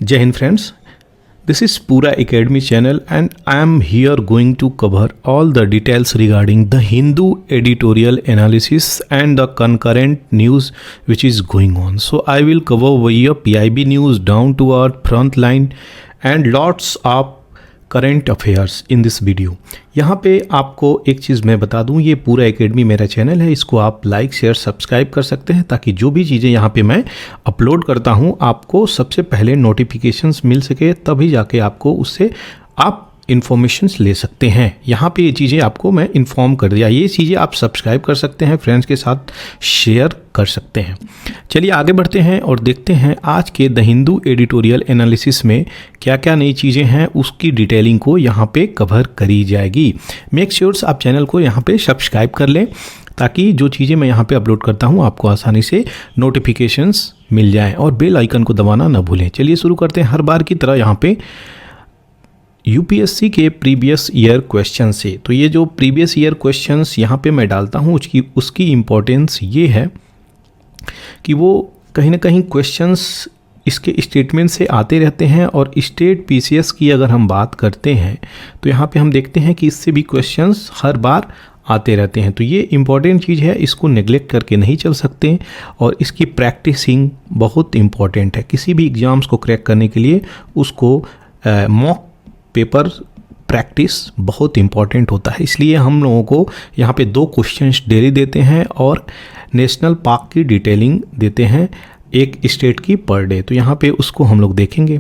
Jai Hind friends, this is Pura Academy channel and I am here going to cover all the details regarding the Hindu editorial analysis and the concurrent news which is going on. So I will cover via PIB news down to our front line and lots of current affairs in this video. यहाँ पे आपको एक चीज़ मैं बता दूँ, ये पूरा academy मेरा चैनल है, इसको आप लाइक शेयर सब्सक्राइब कर सकते हैं ताकि जो भी चीज़ें यहाँ पे मैं अपलोड करता हूँ आपको सबसे पहले नोटिफिकेशंस मिल सके, तभी जाके आपको उससे आप इन्फॉर्मेशंस ले सकते हैं। यहाँ पे ये चीज़ें आपको मैं इन्फॉर्म कर दिया, ये चीज़ें आप सब्सक्राइब कर सकते हैं, फ्रेंड्स के साथ शेयर कर सकते हैं। चलिए आगे बढ़ते हैं और देखते हैं आज के द हिंदू एडिटोरियल एनालिसिस में क्या क्या नई चीज़ें हैं, उसकी डिटेलिंग को यहाँ पे कवर करी जाएगी। मेक श्योर आप चैनल को यहाँ पे सब्सक्राइब कर लें ताकि जो चीज़ें मैं यहाँ पे अपलोड करता हूँ आपको आसानी से नोटिफिकेशंस मिल जाएँ और बेल आइकन को दबाना ना भूलें। चलिए शुरू करते हैं हर बार की तरह यहाँ पे यूपीएससी के प्रीवियस ईयर क्वेश्चन से। तो ये जो प्रीवियस ईयर क्वेश्चंस यहाँ पे मैं डालता हूँ उसकी इम्पोर्टेंस ये है कि वो कहीं ना कहीं क्वेश्चंस इसके स्टेटमेंट से आते रहते हैं और स्टेट पीसीएस की अगर हम बात करते हैं तो यहाँ पे हम देखते हैं कि इससे भी क्वेश्चंस हर बार आते रहते हैं। तो ये इम्पॉर्टेंट चीज़ है, इसको नेग्लेक्ट करके नहीं चल सकते और इसकी प्रैक्टिसिंग बहुत इम्पॉर्टेंट है। किसी भी एग्ज़ाम्स को क्रैक करने के लिए उसको मॉक पेपर प्रैक्टिस बहुत इम्पॉर्टेंट होता है, इसलिए हम लोगों को यहाँ पे 2 क्वेश्चंस डेली देते हैं और नेशनल पार्क की डिटेलिंग देते हैं एक स्टेट की पर डे। तो यहाँ पे उसको हम लोग देखेंगे।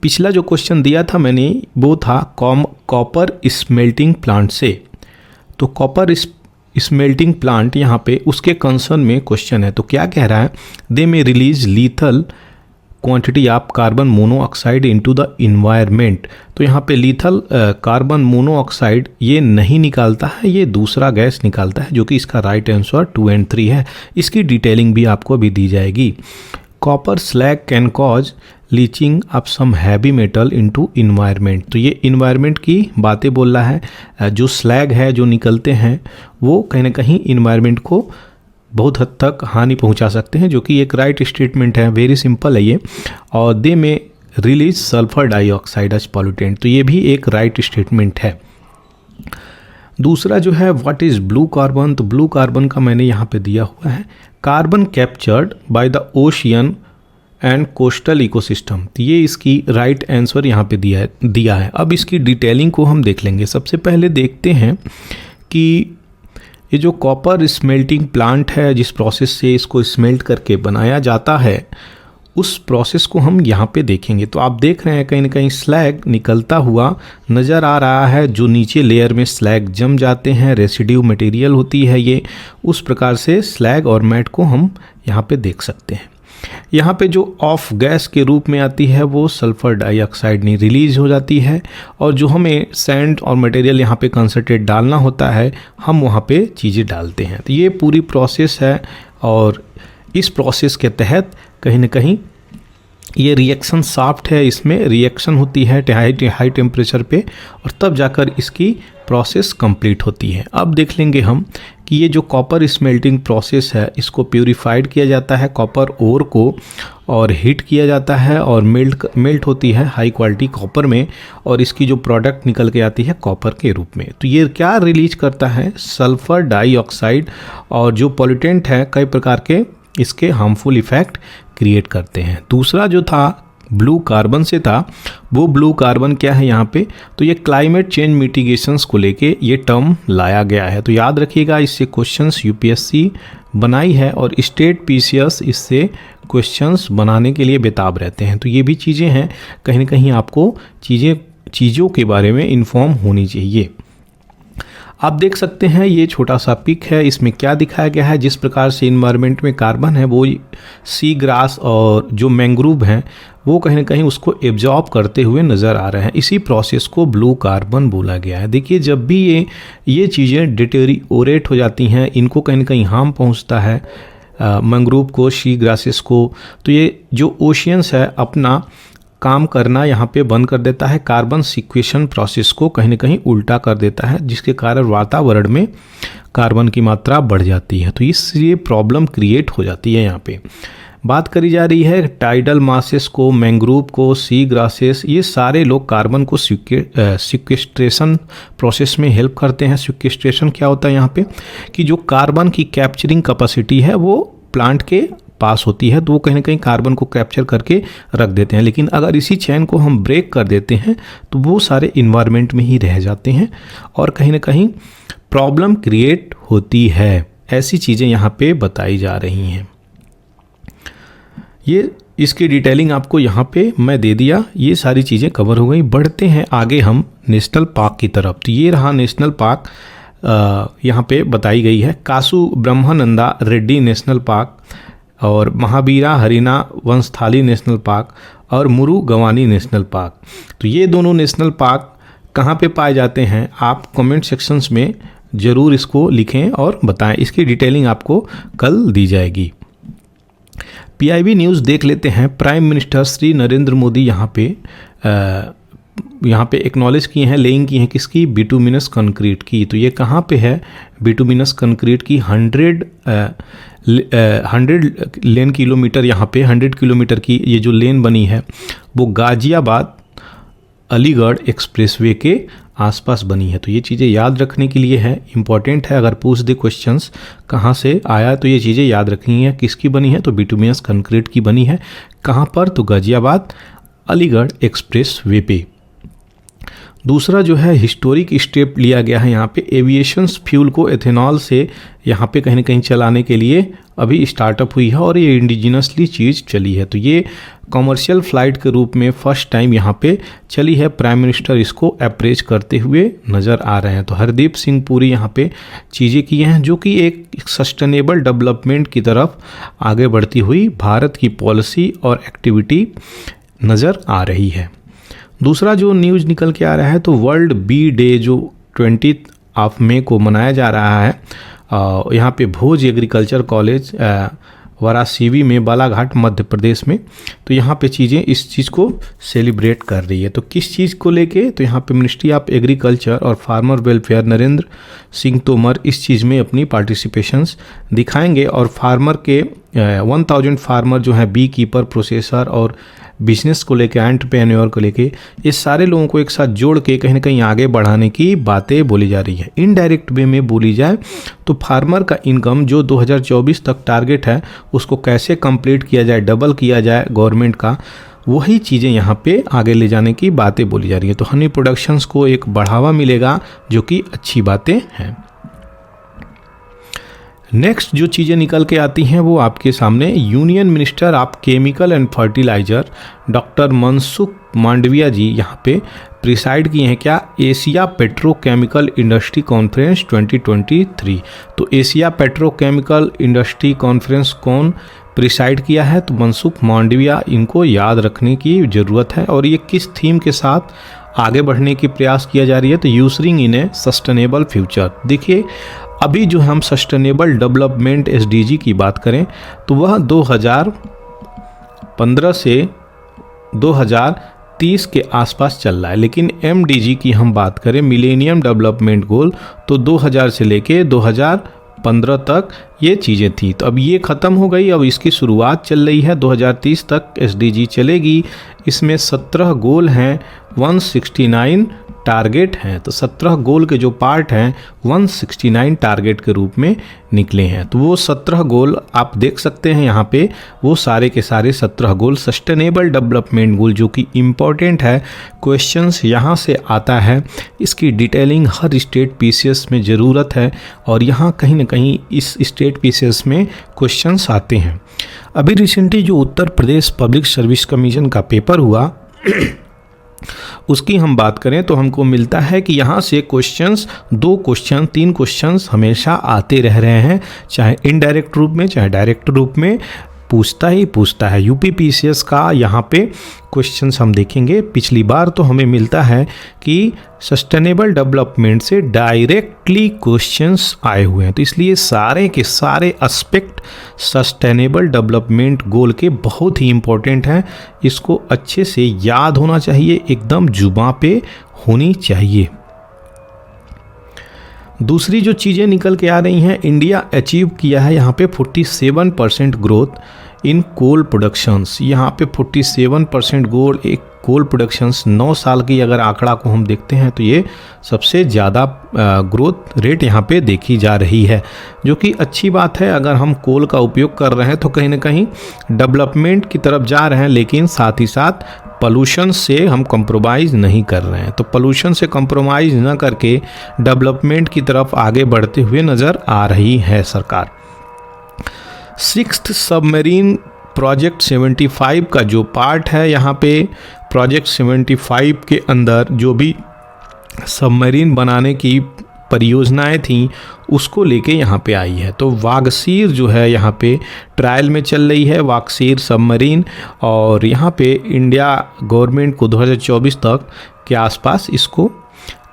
पिछला जो क्वेश्चन दिया था मैंने वो था कॉपर स्मेल्टिंग प्लांट से। तो कॉपर स्मेल्टिंग प्लांट यहाँ पे उसके कंसर्न में क्वेश्चन है। तो क्या कह रहा है, दे may release lethal quantity of carbon monoxide into the environment. तो यहाँ पे लीथल कार्बन मोनोऑक्साइड ये नहीं निकालता है, ये दूसरा गैस निकालता है, जो कि इसका राइट आंसर 2 और 3 है। इसकी डिटेलिंग भी आपको अभी दी जाएगी। Copper slag can cause leaching of some heavy metal into environment. तो ये इन्वायरमेंट की बातें बोल रहा है। जो स्लैग है जो निकलते हैं वो कहीं ना कहीं इन्वायरमेंट को बहुत हद तक हानि पहुंचा सकते हैं, जो कि एक राइट स्टेटमेंट है, वेरी सिंपल है ये। और they may release sulphur dioxide as pollutant, तो ये भी एक राइट स्टेटमेंट है। दूसरा जो है व्हाट इज़ ब्लू कार्बन। तो ब्लू कार्बन का मैंने यहाँ पे दिया हुआ है, carbon captured by the ocean and coastal ecosystem. तो ये इसकी राइट आंसर यहाँ पे दिया है। अब इसकी डिटेलिंग को हम देख लेंगे। सबसे पहले देखते हैं कि ये जो कॉपर स्मेल्टिंग प्लांट है, जिस प्रोसेस से इसको स्मेल्ट करके बनाया जाता है, उस प्रोसेस को हम यहाँ पे देखेंगे। तो आप देख रहे हैं कहीं ना कहीं स्लैग निकलता हुआ नज़र आ रहा है। जो नीचे लेयर में स्लैग जम जाते हैं, रेसिड्यू मटेरियल होती है ये, उस प्रकार से स्लैग और मैट को हम यहाँ पे देख सकते हैं। यहाँ पे जो ऑफ गैस के रूप में आती है वो सल्फर डाइऑक्साइड नहीं रिलीज हो जाती है, और जो हमें सैंड और मटेरियल यहाँ पे कंसंट्रेट डालना होता है हम वहाँ पे चीज़ें डालते हैं। तो ये पूरी प्रोसेस है और इस प्रोसेस के तहत कहीं ना कहीं ये रिएक्शन शाफ्ट है, इसमें रिएक्शन होती है हाई टेम्परेचर पे और तब जाकर इसकी प्रोसेस कंप्लीट होती है। अब देख लेंगे हम कि ये जो कॉपर स्मेल्टिंग प्रोसेस है इसको प्यूरिफाइड किया जाता है कॉपर ओर को, और हीट किया जाता है और मेल्ट होती है हाई क्वालिटी कॉपर में, और इसकी जो प्रोडक्ट निकल के आती है कॉपर के रूप में। तो ये क्या रिलीज करता है, सल्फर डाइऑक्साइड, और जो पॉल्यूटेंट है कई प्रकार के इसके हार्मफुल इफेक्ट क्रिएट करते हैं। दूसरा जो था ब्लू कार्बन से था, वो ब्लू कार्बन क्या है यहाँ पे, तो ये क्लाइमेट चेंज मिटिगेशंस को लेके ये टर्म लाया गया है। तो याद रखिएगा, इससे क्वेश्चंस यूपीएससी बनाई है और स्टेट पीसीएस इससे क्वेश्चंस बनाने के लिए बेताब रहते हैं। तो ये भी चीज़ें हैं, कहीं ना कहीं आपको चीज़ों के बारे में इन्फॉर्म होनी चाहिए। आप देख सकते हैं ये छोटा सा पिक है, इसमें क्या दिखाया गया है, जिस प्रकार से इन्वायरमेंट में कार्बन है वो सी ग्रास और जो मैंग्रोव हैं वो कहीं ना कहीं उसको एब्जॉर्ब करते हुए नज़र आ रहे हैं। इसी प्रोसेस को ब्लू कार्बन बोला गया है। देखिए जब भी ये चीज़ें डिटेरियोरेट हो जाती हैं, इनको कहीं ना कहीं हार्म पहुंचता है मैंग्रोव को, सी ग्रासेस को, तो ये जो ओशियंस है अपना काम करना यहाँ पे बंद कर देता है, कार्बन सिक्वेशन प्रोसेस को कहीं ना कहीं उल्टा कर देता है, जिसके कारण वातावरण में कार्बन की मात्रा बढ़ जाती है। तो इसलिए प्रॉब्लम क्रिएट हो जाती है यहाँ पे। बात करी जा रही है टाइडल मासेस को, मैंग्रोव को, सी ग्रासेस, ये सारे लोग कार्बन को सिक्वेस्ट्रेशन प्रोसेस में हेल्प करते हैं। सिक्वेस्ट्रेशन क्या होता है यहाँ पे कि जो कार्बन की कैप्चरिंग कैपेसिटी है वो प्लांट के पास होती है, तो वो कहीं ना कहीं कार्बन को कैप्चर करके रख देते हैं। लेकिन अगर इसी चैन को हम ब्रेक कर देते हैं तो वो सारे इन्वायरमेंट में ही रह जाते हैं और कहीं ना कहीं प्रॉब्लम क्रिएट होती है। ऐसी चीज़ें यहाँ पे बताई जा रही हैं। ये इसकी डिटेलिंग आपको यहाँ पे मैं दे दिया, ये सारी चीज़ें कवर हो गई। बढ़ते हैं आगे हम नेशनल पार्क की तरफ। तो ये रहा नेशनल पार्क, यहाँ पे बताई गई है कासु ब्रह्मानंदा रेड्डी नेशनल पार्क और महावीरा हरिना वंशथाली नेशनल पार्क और मुरु गवानी नेशनल पार्क। तो ये दोनों नेशनल पार्क कहाँ पे पाए जाते हैं, आप कमेंट सेक्शंस में ज़रूर इसको लिखें और बताएं। इसकी डिटेलिंग आपको कल दी जाएगी। PIB न्यूज़ देख लेते हैं। प्राइम मिनिस्टर श्री नरेंद्र मोदी यहाँ पे एक्नॉलेज किए हैं, लेइंग की हैं किसकी, बिटुमिनस कंक्रीट की। तो ये कहाँ पे है, बिटुमिनस कंक्रीट की 100 लेन किलोमीटर, यहाँ पे 100 किलोमीटर की ये जो लेन बनी है वो गाजियाबाद अलीगढ़ एक्सप्रेसवे के आसपास बनी है। तो ये चीज़ें याद रखने के लिए है, इंपॉर्टेंट है। अगर पूछ दे क्वेश्चंस कहाँ से आया तो ये चीज़ें याद रखनी है। किसकी बनी है, तो बिटुमिनस कंक्रीट की बनी है। कहाँ पर, तो गाजियाबाद अलीगढ़ एक्सप्रेसवे पे। दूसरा जो है हिस्टोरिक स्टेप लिया गया है यहाँ पे, एविएशन फ्यूल को एथेनॉल से यहाँ पे कहीं ना कहीं चलाने के लिए अभी स्टार्टअप हुई है और ये इंडिजिनसली चीज़ चली है। तो ये कमर्शियल फ़्लाइट के रूप में फर्स्ट टाइम यहाँ पे चली है। प्राइम मिनिस्टर इसको अप्रेज करते हुए नज़र आ रहे हैं। तो हरदीप सिंह पुरी यहाँ पे चीज़ें की हैं जो कि एक सस्टेनेबल डेवलपमेंट की तरफ आगे बढ़ती हुई भारत की पॉलिसी और एक्टिविटी नज़र आ रही है। दूसरा जो न्यूज़ निकल के आ रहा है तो वर्ल्ड बी डे जो 20 मई को मनाया जा रहा है यहाँ पे भोज एग्रीकल्चर कॉलेज वाराणसी में, बालाघाट मध्य प्रदेश में। तो यहाँ पे चीज़ें इस चीज़ को सेलिब्रेट कर रही है। तो किस चीज़ को लेके, तो यहाँ पे मिनिस्ट्री ऑफ एग्रीकल्चर और फार्मर वेलफेयर नरेंद्र सिंह तोमर इस चीज़ में अपनी पार्टिसिपेशंस दिखाएंगे और फार्मर के 1000 फार्मर जो हैं, बी कीपर, प्रोसेसर और बिजनेस को लेके, एंटरप्रेन्योर को लेके, इस सारे लोगों को एक साथ जोड़ के कहीं ना कहीं आगे बढ़ाने की बातें बोली जा रही है। इनडायरेक्ट वे में बोली जाए तो फार्मर का इनकम जो 2024 तक टारगेट है उसको कैसे कंप्लीट किया जाए, डबल किया जाए गवर्नमेंट का, वही चीज़ें यहाँ पे आगे ले जाने की बातें बोली जा रही है। तो हनी प्रोडक्शंस को एक बढ़ावा मिलेगा जो कि अच्छी बातें हैं। नेक्स्ट जो चीज़ें निकल के आती हैं वो आपके सामने, union minister of chemical and fertiliser doctor Mansukh Mandaviya ji यहाँ पे प्रिसाइड किए हैं क्या, एशिया पेट्रोकेमिकल इंडस्ट्री कॉन्फ्रेंस 2023। तो एशिया पेट्रोकेमिकल इंडस्ट्री कॉन्फ्रेंस कौन प्रिसाइड किया है, तो मनसुख मांडविया। इनको याद रखने की ज़रूरत है। और ये किस थीम के साथ आगे बढ़ने की प्रयास किया जा रही है, तो यूजरिंग इन ए सस्टेनेबल फ्यूचर। देखिए अभी जो हम सस्टेनेबल डेवलपमेंट SDG की बात करें तो वह 2015 से 2030 के आसपास चल रहा है। लेकिन MDG की हम बात करें, मिलेनियम डेवलपमेंट गोल, तो 2000 से लेके 2015 तक ये चीज़ें थी। तो अब ये ख़त्म हो गई, अब इसकी शुरुआत चल रही है। 2030 तक SDG चलेगी। इसमें 17 गोल हैं, 169 टारगेट हैं। तो 17 गोल के जो पार्ट हैं 169 टारगेट के रूप में निकले हैं। तो वो 17 गोल आप देख सकते हैं यहाँ पे, वो सारे के सारे 17 गोल सस्टेनेबल डेवलपमेंट गोल जो कि इम्पॉर्टेंट है। क्वेश्चंस यहाँ से आता है, इसकी डिटेलिंग हर स्टेट PCS में ज़रूरत है और यहाँ कहीं ना कहीं इस स्टेट PCS में क्वेश्चंस आते हैं। अभी रिसेंटली जो Uttar Pradesh public service commission का पेपर हुआ उसकी हम बात करें तो हमको मिलता है कि यहाँ से क्वेश्चंस 2 क्वेश्चन 3 क्वेश्चंस हमेशा आते रह रहे हैं, चाहे इनडायरेक्ट रूप में चाहे डायरेक्ट रूप में, पूछता ही पूछता है। यूपी PCS का यहाँ पे क्वेश्चंस हम देखेंगे। पिछली बार तो हमें मिलता है कि सस्टेनेबल डेवलपमेंट से डायरेक्टली क्वेश्चंस आए हुए हैं, तो इसलिए सारे के सारे एस्पेक्ट सस्टेनेबल डेवलपमेंट गोल के बहुत ही इम्पोर्टेंट हैं। इसको अच्छे से याद होना चाहिए, एकदम जुबां पे होनी चाहिए। दूसरी जो चीज़ें निकल के आ रही हैं, इंडिया अचीव किया है यहाँ पे 47% ग्रोथ इन कोल प्रोडक्शंस। यहाँ पे 47% गोल एक कोल प्रोडक्शंस 9 साल की अगर आंकड़ा को हम देखते हैं तो ये सबसे ज़्यादा ग्रोथ रेट यहाँ पे देखी जा रही है, जो कि अच्छी बात है। अगर हम कोल का उपयोग कर रहे हैं तो कहीं ना कहीं डेवलपमेंट की तरफ जा रहे हैं, लेकिन साथ ही साथ पोल्यूशन से हम कंप्रोमाइज़ नहीं कर रहे हैं। तो पोल्यूशन से कंप्रोमाइज़ न करके डेवलपमेंट की तरफ आगे बढ़ते हुए नज़र आ रही है सरकार। 6th सबमरीन प्रोजेक्ट 75 का जो पार्ट है, यहाँ पे प्रोजेक्ट 75 के अंदर जो भी सबमरीन बनाने की परियोजनाएं थीं उसको लेके यहाँ पे आई है। तो वागसीर जो है यहाँ पे ट्रायल में चल रही है, वागसीर सबमरीन, और यहाँ पे इंडिया गवर्नमेंट को 2024 तक के आसपास इसको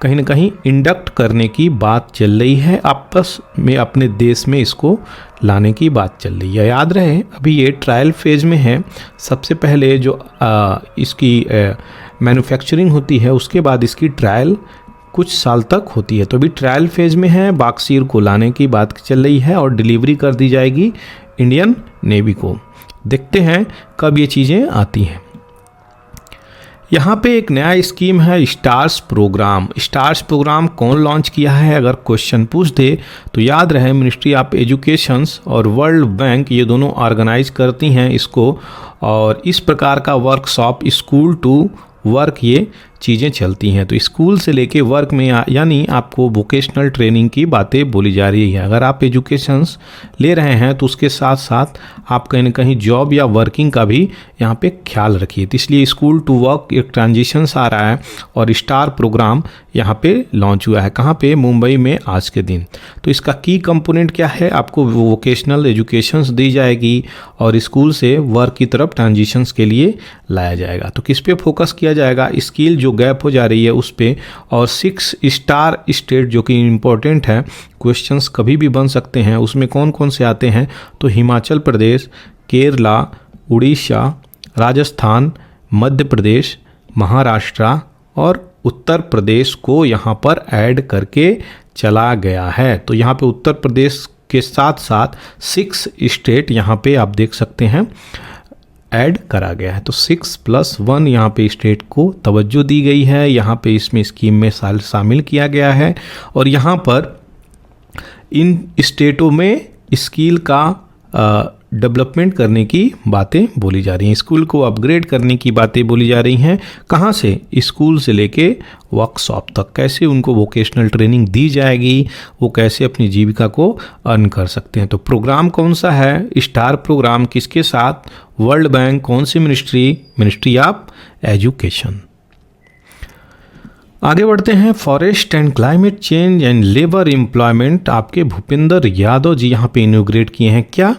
कहीं ना कहीं इंडक्ट करने की बात चल रही है, आपस में अपने देश में इसको लाने की बात चल रही है। याद रहे अभी ये ट्रायल फेज़ में है। सबसे पहले जो इसकी मैन्युफैक्चरिंग होती है उसके बाद इसकी ट्रायल कुछ साल तक होती है। तो अभी ट्रायल फेज़ में है, वागसीर को लाने की बात चल रही है और डिलीवरी कर दी जाएगी इंडियन नेवी को। देखते हैं कब ये चीज़ें आती हैं। यहाँ पे एक नया स्कीम है स्टार्स प्रोग्राम। स्टार्स प्रोग्राम कौन लॉन्च किया है अगर क्वेश्चन पूछ दे तो याद रहे मिनिस्ट्री ऑफ एजुकेशंस और वर्ल्ड बैंक ये दोनों ऑर्गेनाइज करती हैं इसको, और इस प्रकार का वर्कशॉप स्कूल टू वर्क ये चीज़ें चलती हैं। तो स्कूल से लेके वर्क में यानी आपको वोकेशनल ट्रेनिंग की बातें बोली जा रही है। अगर आप एजुकेशंस ले रहे हैं तो उसके साथ साथ आप कहीं ना कहीं जॉब या वर्किंग का भी यहाँ पे ख्याल रखिए। तो इसलिए स्कूल टू वर्क एक ट्रांजिशंस आ रहा है और स्टार प्रोग्राम यहाँ पे लॉन्च हुआ है। कहाँ पे? मुंबई में आज के दिन। तो इसका की कंपोनेंट क्या है? आपको वोकेशनल एजुकेशंस दी जाएगी और स्कूल से वर्क की तरफ ट्रांजिशंस के लिए लाया जाएगा। तो किस पे फोकस किया जाएगा? स्किल जो गैप हो जा रही है उस पे, और 6 स्टार स्टेट जो कि इम्पोर्टेंट है, क्वेश्चंस कभी भी बन सकते हैं। उसमें कौन कौन से आते हैं? तो हिमाचल प्रदेश, केरला, उड़ीसा, राजस्थान, मध्य प्रदेश, महाराष्ट्र और उत्तर प्रदेश को यहाँ पर ऐड करके चला गया है। तो यहाँ पे उत्तर प्रदेश के साथ साथ 6 स्टेट यहाँ पे आप देख सकते हैं ऐड करा गया है। तो 6+1 यहाँ पे स्टेट को तवज्जो दी गई है, यहाँ पे इसमें स्कीम में शामिल किया गया है। और यहाँ पर इन स्टेटों में स्किल का डेवलपमेंट करने की बातें बोली जा रही हैं, स्कूल को अपग्रेड करने की बातें बोली जा रही हैं। कहाँ से? स्कूल से लेके वर्कशॉप तक कैसे उनको वोकेशनल ट्रेनिंग दी जाएगी, वो कैसे अपनी जीविका को अर्न कर सकते हैं। तो प्रोग्राम कौन सा है? Star programme. किसके साथ? World bank. कौन सी मिनिस्ट्री? Ministry of education. आगे बढ़ते हैं। Forest and climate change and labour employment आपके भूपेंद्र यादव जी यहाँ पे इनोग्रेट किए हैं। क्या?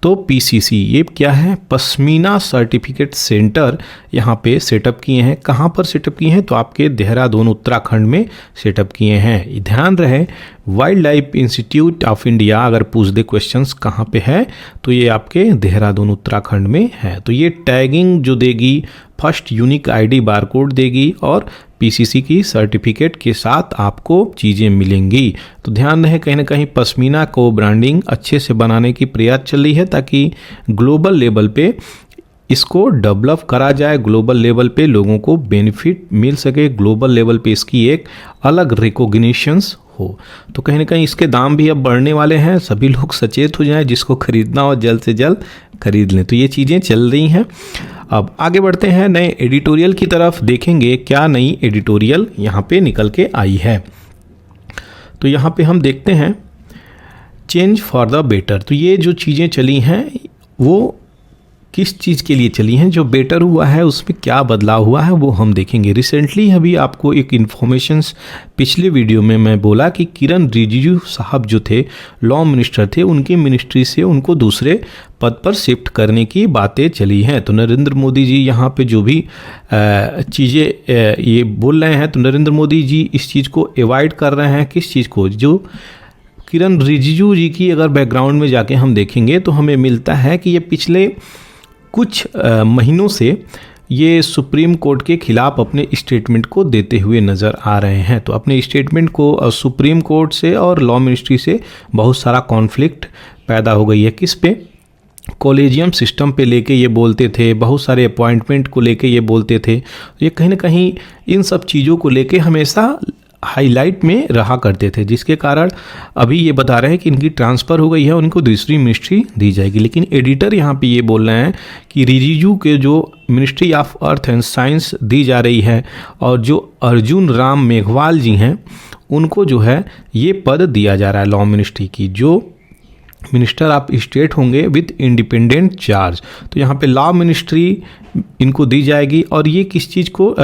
तो पीसीसी। ये क्या है? पश्मीना सर्टिफिकेट सेंटर यहाँ पे सेटअप किए हैं। कहाँ पर सेटअप किए हैं? तो आपके देहरादून उत्तराखंड में सेटअप किए हैं। ध्यान रहे wild life institute of India अगर पूछ दे क्वेश्चंस कहाँ पे है तो ये आपके देहरादून उत्तराखंड में है। तो ये टैगिंग जो देगी, फर्स्ट यूनिक आईडी बारकोड देगी और पीसीसी की सर्टिफिकेट के साथ आपको चीज़ें मिलेंगी। तो ध्यान रहे कहीं ना कहीं पश्मीना को ब्रांडिंग अच्छे से बनाने की प्रयास चल रही है ताकि ग्लोबल लेवल पे इसको डेवलप करा जाए, ग्लोबल लेवल पे लोगों को बेनिफिट मिल सके, ग्लोबल लेवल पे इसकी एक अलग रिकॉग्निशंस हो। तो कहीं ना कहीं इसके दाम भी अब बढ़ने वाले हैं, सभी लोग सचेत हो जाएं, जिसको खरीदना हो जल्द से जल्द खरीद लें। तो ये चीज़ें चल रही हैं। अब आगे बढ़ते हैं, नए एडिटोरियल की तरफ देखेंगे क्या नई एडिटोरियल यहाँ पे निकल के आई है। तो यहाँ पे हम देखते हैं चेंज फॉर द बेटर। तो ये जो चीज़ें चली हैं वो किस चीज़ के लिए चली हैं, जो बेटर हुआ है उसमें क्या बदलाव हुआ है वो हम देखेंगे। रिसेंटली अभी आपको एक इन्फॉर्मेशंस पिछले वीडियो में मैं बोला कि किरण रिजिजू साहब जो थे लॉ मिनिस्टर थे, उनकी मिनिस्ट्री से उनको दूसरे पद पर शिफ्ट करने की बातें चली हैं। तो नरेंद्र मोदी जी यहाँ पे जो भी चीज़ें ये बोल रहे हैं, तो नरेंद्र मोदी जी इस चीज़ को एवॉइड कर रहे हैं। किस चीज़ को? जो किरण रिजिजू जी की अगर बैकग्राउंड में जाके हम देखेंगे तो हमें मिलता है कि ये पिछले कुछ महीनों से ये सुप्रीम कोर्ट के खिलाफ अपने स्टेटमेंट को देते हुए नज़र आ रहे हैं। तो अपने स्टेटमेंट को सुप्रीम कोर्ट से और लॉ मिनिस्ट्री से बहुत सारा कॉन्फ्लिक्ट पैदा हो गई है। किस पे? कॉलेजियम सिस्टम पे लेके ये बोलते थे, बहुत सारे अपॉइंटमेंट को लेके ये बोलते थे। ये कहीं ना कहीं इन सब चीज़ों को लेके हमेशा हाईलाइट में रहा करते थे, जिसके कारण अभी ये बता रहे हैं कि इनकी ट्रांसफ़र हो गई है, उनको दूसरी मिनिस्ट्री दी जाएगी। लेकिन एडिटर यहाँ पे ये बोल रहे हैं कि रिजिजू के जो ministry of earth and science दी जा रही है और जो अर्जुन राम मेघवाल जी हैं उनको जो है ये पद दिया जा रहा है लॉ मिनिस्ट्री की, जो मिनिस्टर ऑफ स्टेट होंगे विद इंडिपेंडेंट चार्ज। तो यहाँ पे लॉ मिनिस्ट्री इनको दी जाएगी और ये किस चीज़ को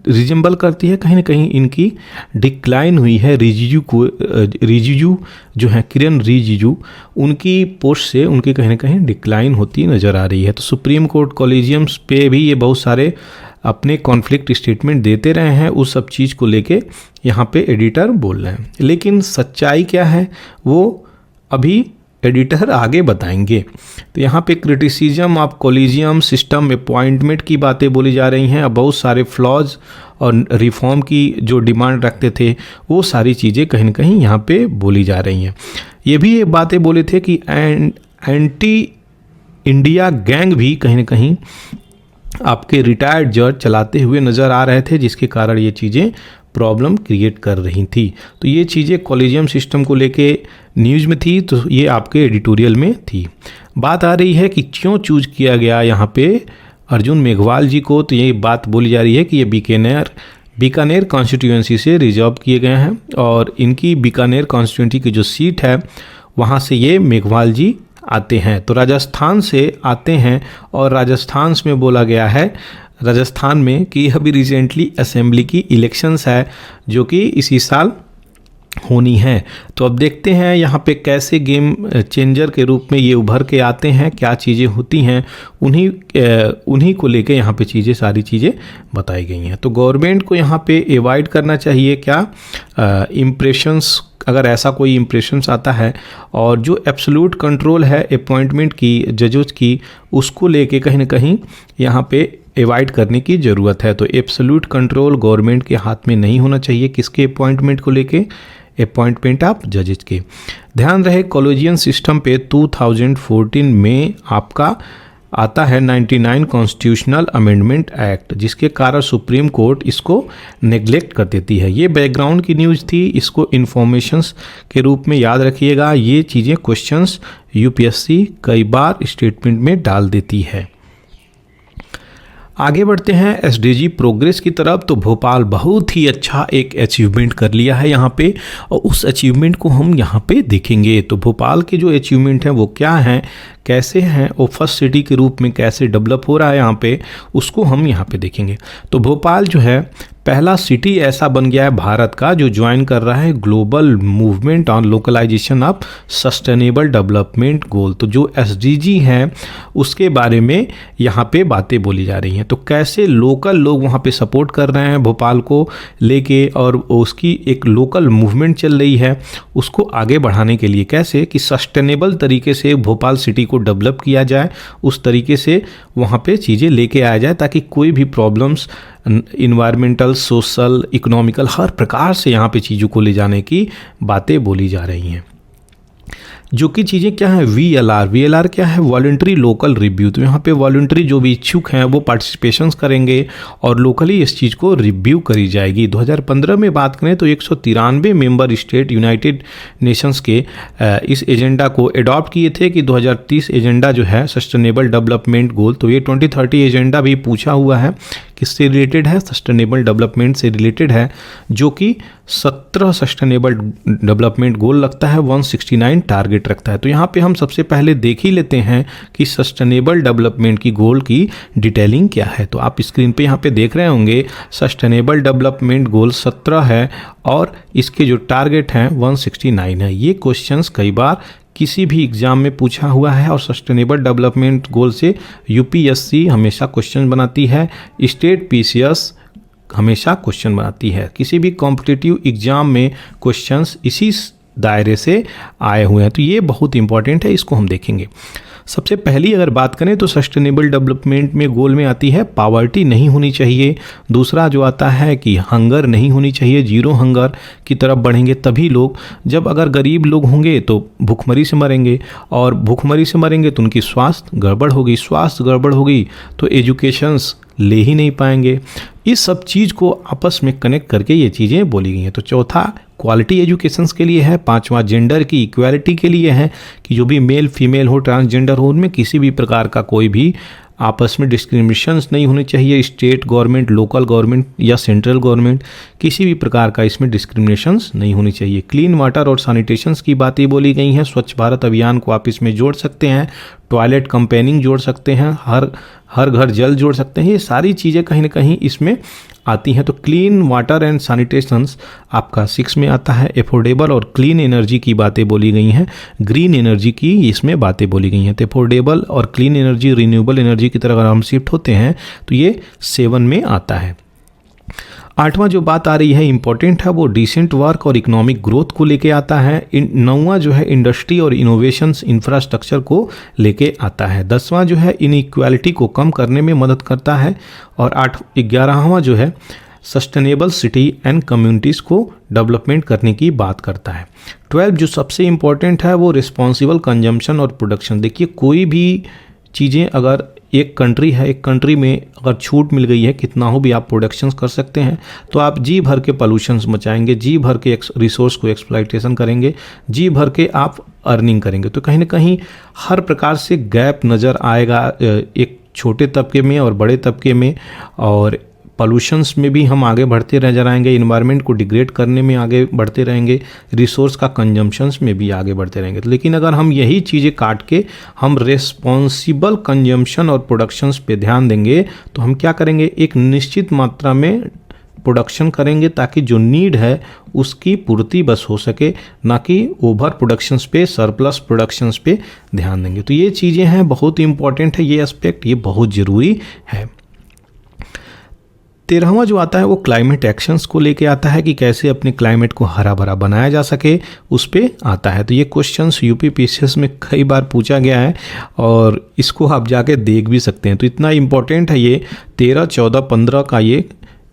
रिजेंबल करती है, कहीं ना कहीं इनकी डिक्लाइन हुई है रिजिजू जो है किरण रिजिजू, उनकी पोस्ट से उनकी कहीं ना कहीं डिक्लाइन होती नज़र आ रही है। तो सुप्रीम कोर्ट कॉलेजियम्स पे भी ये बहुत सारे अपने कॉन्फ्लिक्ट स्टेटमेंट देते रहे हैं, उस सब चीज़ को लेके यहाँ पे एडिटर बोल रहे हैं। लेकिन सच्चाई क्या है वो अभी एडिटर आगे बताएंगे। तो यहाँ पे criticism of collegium system appointment की बातें बोली जा रही हैं, अब बहुत सारे फ्लॉज और रिफॉर्म की जो डिमांड रखते थे वो सारी चीज़ें कहीं ना कहीं यहाँ पे बोली जा रही हैं। ये भी ये बातें बोले थे कि एंटी इंडिया गैंग भी कहीं ना कहीं आपके रिटायर्ड जज चलाते हुए नज़र आ रहे थे, जिसके कारण ये चीज़ें प्रॉब्लम क्रिएट कर रही थी। तो ये चीज़ें कॉलेजियम सिस्टम को लेके न्यूज़ में थी, तो ये आपके एडिटोरियल में थी। बात आ रही है कि क्यों चूज किया गया यहाँ पे अर्जुन मेघवाल जी को, तो ये बात बोली जा रही है कि ये बीकानेर कॉन्स्टिट्यूएंसी से रिजर्व किए गए हैं और इनकी बीकानेर कॉन्स्टिट्यूएंसी की जो सीट है वहाँ से ये मेघवाल जी आते हैं। तो राजस्थान से आते हैं और राजस्थान में बोला गया है राजस्थान में कि अभी रिसेंटली असेंबली की इलेक्शंस है जो कि इसी साल होनी है। तो अब देखते हैं यहाँ पे गेम चेंजर के रूप में ये उभर के आते हैं, क्या चीज़ें होती हैं, उन्हीं को लेके यहाँ पे सारी चीज़ें बताई गई हैं। तो गवर्नमेंट को यहाँ पे एवॉइड करना चाहिए क्या इम्प्रेशंस, अगर ऐसा कोई इम्प्रेशंस आता है, और जो एब्सोल्यूट कंट्रोल है अपॉइंटमेंट की जजेस की उसको लेके कहीं ना कहीं यहाँ पे एवॉइड करने की ज़रूरत है। तो एब्सोल्यूट कंट्रोल गवर्नमेंट के हाथ में नहीं होना चाहिए, किसके अपॉइंटमेंट को लेके, अपॉइंटमेंट ऑफ जजेस के। ध्यान रहे कॉलेजियन सिस्टम पे 2014 में आपका आता है 99 कॉन्स्टिट्यूशनल अमेंडमेंट एक्ट, जिसके कारण सुप्रीम कोर्ट इसको नेग्लेक्ट कर देती है। ये बैकग्राउंड की न्यूज़ थी, इसको इन्फॉर्मेशंस के रूप में याद रखिएगा। ये चीज़ें क्वेश्चंस यूपीएससी कई बार स्टेटमेंट में डाल देती है। आगे बढ़ते हैं एसडीजी प्रोग्रेस की तरफ। तो भोपाल बहुत ही अच्छा एक अचीवमेंट कर लिया है यहाँ पे, और उस अचीवमेंट को हम यहाँ पे देखेंगे। तो भोपाल के जो अचीवमेंट हैं वो क्या हैं, कैसे हैं, वो फर्स्ट सिटी के रूप में कैसे डेवलप हो रहा है यहाँ पे, उसको हम यहाँ पे देखेंगे। तो भोपाल जो है पहला सिटी ऐसा बन गया है भारत का जो ज्वाइन कर रहा है global movement on localisation of sustainable development goal. तो जो एसडीजी हैं उसके बारे में यहाँ पे बातें बोली जा रही हैं। तो कैसे लोकल लोग वहाँ पे सपोर्ट कर रहे हैं भोपाल को लेके, और उसकी एक लोकल मूवमेंट चल रही है उसको आगे बढ़ाने के लिए, कैसे कि सस्टेनेबल तरीके से भोपाल सिटी को डेवलप किया जाए, उस तरीके से वहाँ पे चीज़ें लेके आया जाए ताकि कोई भी प्रॉब्लम्स इन्वायरमेंटल, सोशल, इकोनॉमिकल, हर प्रकार से यहाँ पे चीज़ों को ले जाने की बातें बोली जा रही हैं। जो कि चीज़ें क्या है, वीएलआर क्या है, वॉलंटरी लोकल रिव्यू। तो यहाँ पे वॉलंटरी जो भी इच्छुक हैं वो पार्टिसिपेशंस करेंगे और लोकली इस चीज़ को रिव्यू करी जाएगी। 2015 में बात करें तो 193 मेंबर स्टेट यूनाइटेड नेशंस के इस एजेंडा को अडॉप्ट किए थे कि 2030 एजेंडा जो है सस्टेनेबल डेवलपमेंट गोल। तो ये 2030 एजेंडा भी पूछा हुआ है, किससे रिलेटेड है, सस्टेनेबल डेवलपमेंट से रिलेटेड है, जो कि 17 सस्टेनेबल डेवलपमेंट गोल रखता है, 169 टारगेट रखता है। तो यहाँ पे हम सबसे पहले देख ही लेते हैं कि सस्टेनेबल डेवलपमेंट की गोल की डिटेलिंग क्या है। तो आप स्क्रीन पे यहाँ पे देख रहे होंगे सस्टेनेबल डेवलपमेंट गोल 17 है और इसके जो टारगेट हैं 169 है। ये क्वेश्चंस कई बार किसी भी एग्जाम में पूछा हुआ है और सस्टेनेबल डेवलपमेंट गोल से यूपीएससी हमेशा क्वेश्चन बनाती है, स्टेट पीसीएस हमेशा क्वेश्चन बनाती है। किसी भी कॉम्पिटिटिव एग्जाम में क्वेश्चंस इसी दायरे से आए हुए हैं, तो ये बहुत इंपॉर्टेंट है, इसको हम देखेंगे। सबसे पहली अगर बात करें तो सस्टेनेबल डेवलपमेंट में गोल में आती है पॉवर्टी नहीं होनी चाहिए। दूसरा जो आता है कि हंगर नहीं होनी चाहिए, जीरो हंगर की तरफ बढ़ेंगे तभी लोग, जब अगर गरीब लोग होंगे तो भूखमरी से मरेंगे, और भूखमरी से मरेंगे तो उनकी स्वास्थ्य गड़बड़ होगी, स्वास्थ्य गड़बड़ होगी तो एजुकेशंस ले ही नहीं पाएंगे। इस सब चीज़ को आपस में कनेक्ट करके ये चीज़ें बोली गई हैं। तो चौथा क्वालिटी एजुकेशंस के लिए है, पांचवा जेंडर की इक्वालिटी के लिए है कि जो भी मेल फीमेल हो, ट्रांसजेंडर हो, उनमें किसी भी प्रकार का कोई भी आपस में डिस्क्रिमिनेशंस नहीं होनी चाहिए। स्टेट गवर्नमेंट, लोकल गवर्नमेंट या सेंट्रल गवर्नमेंट, किसी भी प्रकार का इसमें डिस्क्रिमिनेशंस नहीं होनी चाहिए। क्लीन वाटर और सैनिटेशंस की बातें बोली गई हैं। स्वच्छ भारत अभियान को आप इसमें जोड़ सकते हैं, टॉयलेट कंपेनिंग जोड़ सकते हैं, हर घर जल जोड़ सकते हैं। ये सारी चीज़ें कहीं ना कहीं इसमें आती हैं। तो क्लीन वाटर एंड सैनिटेशंस आपका 6 में आता है। एफोर्डेबल और क्लीन एनर्जी की बातें बोली गई हैं, ग्रीन एनर्जी की इसमें बातें बोली गई हैं। तो एफोर्डेबल और क्लीन एनर्जी, रिन्यूएबल एनर्जी की तरफ अगर हम शिफ्ट होते हैं तो ये 7 में आता है। 8वां जो बात आ रही है इंपॉर्टेंट है, वो डिसेंट वर्क और इकोनॉमिक ग्रोथ को लेके आता है। 9वां जो है इंडस्ट्री और इनोवेशंस इंफ्रास्ट्रक्चर को लेके आता है। 10वां जो है इनइक्वालिटी को कम करने में मदद करता है। और 11वां जो है सस्टेनेबल सिटी एंड कम्युनिटीज़ को डेवलपमेंट करने की बात करता है। 12 जो सबसे इम्पॉर्टेंट है वो रिस्पॉन्सिबल कंजम्पशन और प्रोडक्शन। देखिए कोई भी चीज़ें अगर एक कंट्री है, एक कंट्री में अगर छूट मिल गई है, कितना हो भी आप प्रोडक्शंस कर सकते हैं, तो आप जी भर के पॉल्यूशंस मचाएंगे, जी भर के रिसोर्स को एक्सप्लॉइटेशन करेंगे, जी भर के आप अर्निंग करेंगे। तो कहीं ना कहीं हर प्रकार से गैप नज़र आएगा एक छोटे तबके में और बड़े तबके में, और पॉल्यूशंस में भी हम आगे बढ़ते रह जाएंगे, इन्वायरमेंट को डिग्रेड करने में आगे बढ़ते रहेंगे, रिसोर्स का कंजम्पशंस में भी आगे बढ़ते रहेंगे। लेकिन अगर हम यही चीज़ें काट के हम रिस्पॉन्सिबल कंजम्पशन और प्रोडक्शंस पे ध्यान देंगे तो हम क्या करेंगे, एक निश्चित मात्रा में प्रोडक्शन करेंगे ताकि जो नीड है उसकी पूर्ति बस हो सके, ना कि ओवर प्रोडक्शंस पे, सरप्लस प्रोडक्शंस पे ध्यान देंगे। तो ये चीज़ें हैं, बहुत इंपॉर्टेंट है ये एस्पेक्ट, ये बहुत ज़रूरी है। 13वां जो आता है वो क्लाइमेट एक्शंस को लेके आता है कि कैसे अपने क्लाइमेट को हरा भरा बनाया जा सके, उस पे आता है। तो ये क्वेश्चंस यूपी पीसीएस में कई बार पूछा गया है और इसको आप जाके देख भी सकते हैं। तो इतना इम्पोर्टेंट है ये 13, 14, 15 का ये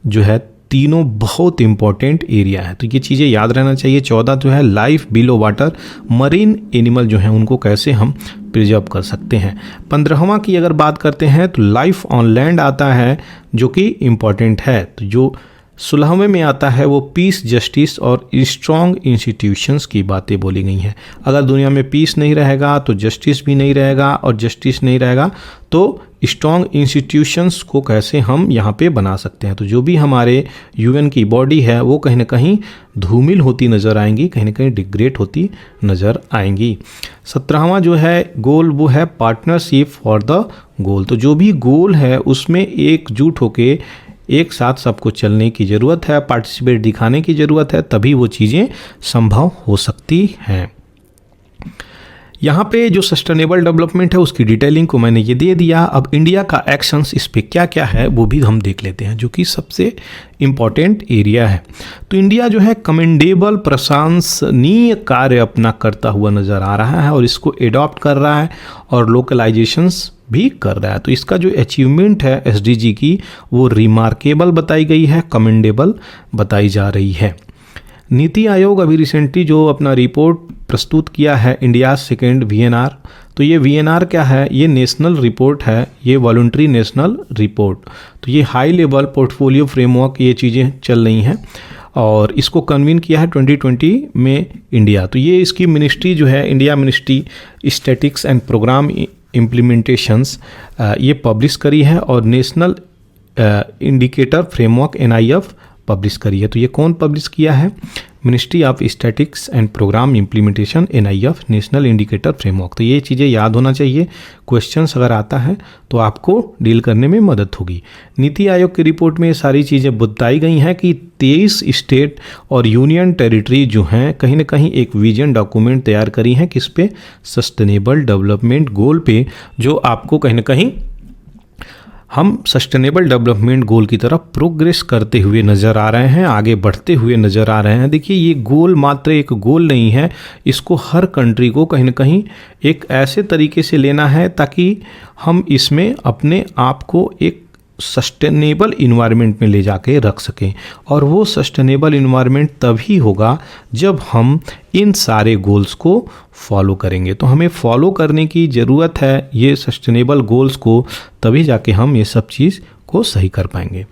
जो है तीनों बहुत इंपॉर्टेंट एरिया है। तो ये चीज़ें याद रहना चाहिए। 14 जो है life below water, marine animal जो है उनको कैसे हम प्रिजर्व कर सकते हैं। 15वां की अगर बात करते हैं तो लाइफ ऑन लैंड आता है जो कि इम्पॉर्टेंट है। तो जो 16वें में आता है वो पीस, जस्टिस और स्ट्रॉन्ग इंस्टीट्यूशंस की बातें बोली गई हैं। अगर दुनिया में पीस नहीं रहेगा तो जस्टिस भी नहीं रहेगा, और जस्टिस नहीं रहेगा तो स्ट्रॉन्ग इंस्टीट्यूशंस को कैसे हम यहाँ पे बना सकते हैं। तो जो भी हमारे यूएन की बॉडी है वो कहीं ना कहीं धूमिल होती नज़र आएंगी, कहीं ना कहीं डिग्रेड होती नज़र आएंगी। 17वां जो है गोल वो है पार्टनरशिप फॉर द गोल। तो जो भी गोल है उसमें एकजुट होके एक साथ सबको चलने की ज़रूरत है, पार्टिसिपेट दिखाने की ज़रूरत है, तभी वो चीज़ें संभव हो सकती हैं। यहाँ पे जो सस्टेनेबल डेवलपमेंट है उसकी डिटेलिंग को मैंने ये दे दिया। अब इंडिया का एक्शंस इस पे क्या क्या है वो भी हम देख लेते हैं, जो कि सबसे इम्पॉर्टेंट एरिया है। तो इंडिया जो है कमेंडेबल, प्रशंसनीय कार्य अपना करता हुआ नज़र आ रहा है और इसको एडॉप्ट कर रहा है और लोकलाइजेशंस भी कर रहा है। तो इसका जो अचीवमेंट है एसडीजी की वो रिमार्केबल बताई गई है, कमेंडेबल बताई जा रही है। नीति आयोग अभी रिसेंटली जो अपना रिपोर्ट प्रस्तुत किया है, इंडिया सेकेंड वीएनआर। तो ये वीएनआर क्या है, ये नेशनल रिपोर्ट है, ये वॉलंटरी नेशनल रिपोर्ट। तो ये हाई लेवल पोर्टफोलियो फ्रेमवर्क ये चीज़ें चल रही हैं और इसको कन्वीन किया है 2020 में इंडिया। तो ये इसकी मिनिस्ट्री जो है India ministry statistics and programme implementations ये पब्लिश करी है और national indicator framework NIF publish करी है। तो ये कौन पब्लिश किया है, ministry of statistics and programme implementation NIF, national indicator framework. तो ये चीज़ें याद होना चाहिए, क्वेश्चंस अगर आता है तो आपको डील करने में मदद होगी। नीति आयोग की रिपोर्ट में ये सारी चीज़ें बताई गई हैं कि 23 स्टेट और यूनियन टेरिटरी जो हैं कहीं ना कहीं एक विजन डॉक्यूमेंट तैयार करी हैं, किस पे, सस्टेनेबल डेवलपमेंट गोल पे, जो आपको कहीं ना कहीं हम सस्टेनेबल डेवलपमेंट गोल की तरफ प्रोग्रेस करते हुए नज़र आ रहे हैं, आगे बढ़ते हुए नज़र आ रहे हैं। देखिए, ये गोल मात्र एक गोल नहीं है, इसको हर कंट्री को कहीं ना कहीं एक ऐसे तरीके से लेना है ताकि हम इसमें अपने आप को एक सस्टेनेबल इन्वायरमेंट में ले जाके रख सकें। और वो सस्टेनेबल इन्वायरमेंट तभी होगा जब हम इन सारे गोल्स को फॉलो करेंगे। तो हमें फॉलो करने की ज़रूरत है ये सस्टेनेबल गोल्स को, तभी जाके हम ये सब चीज़ को सही कर पाएंगे।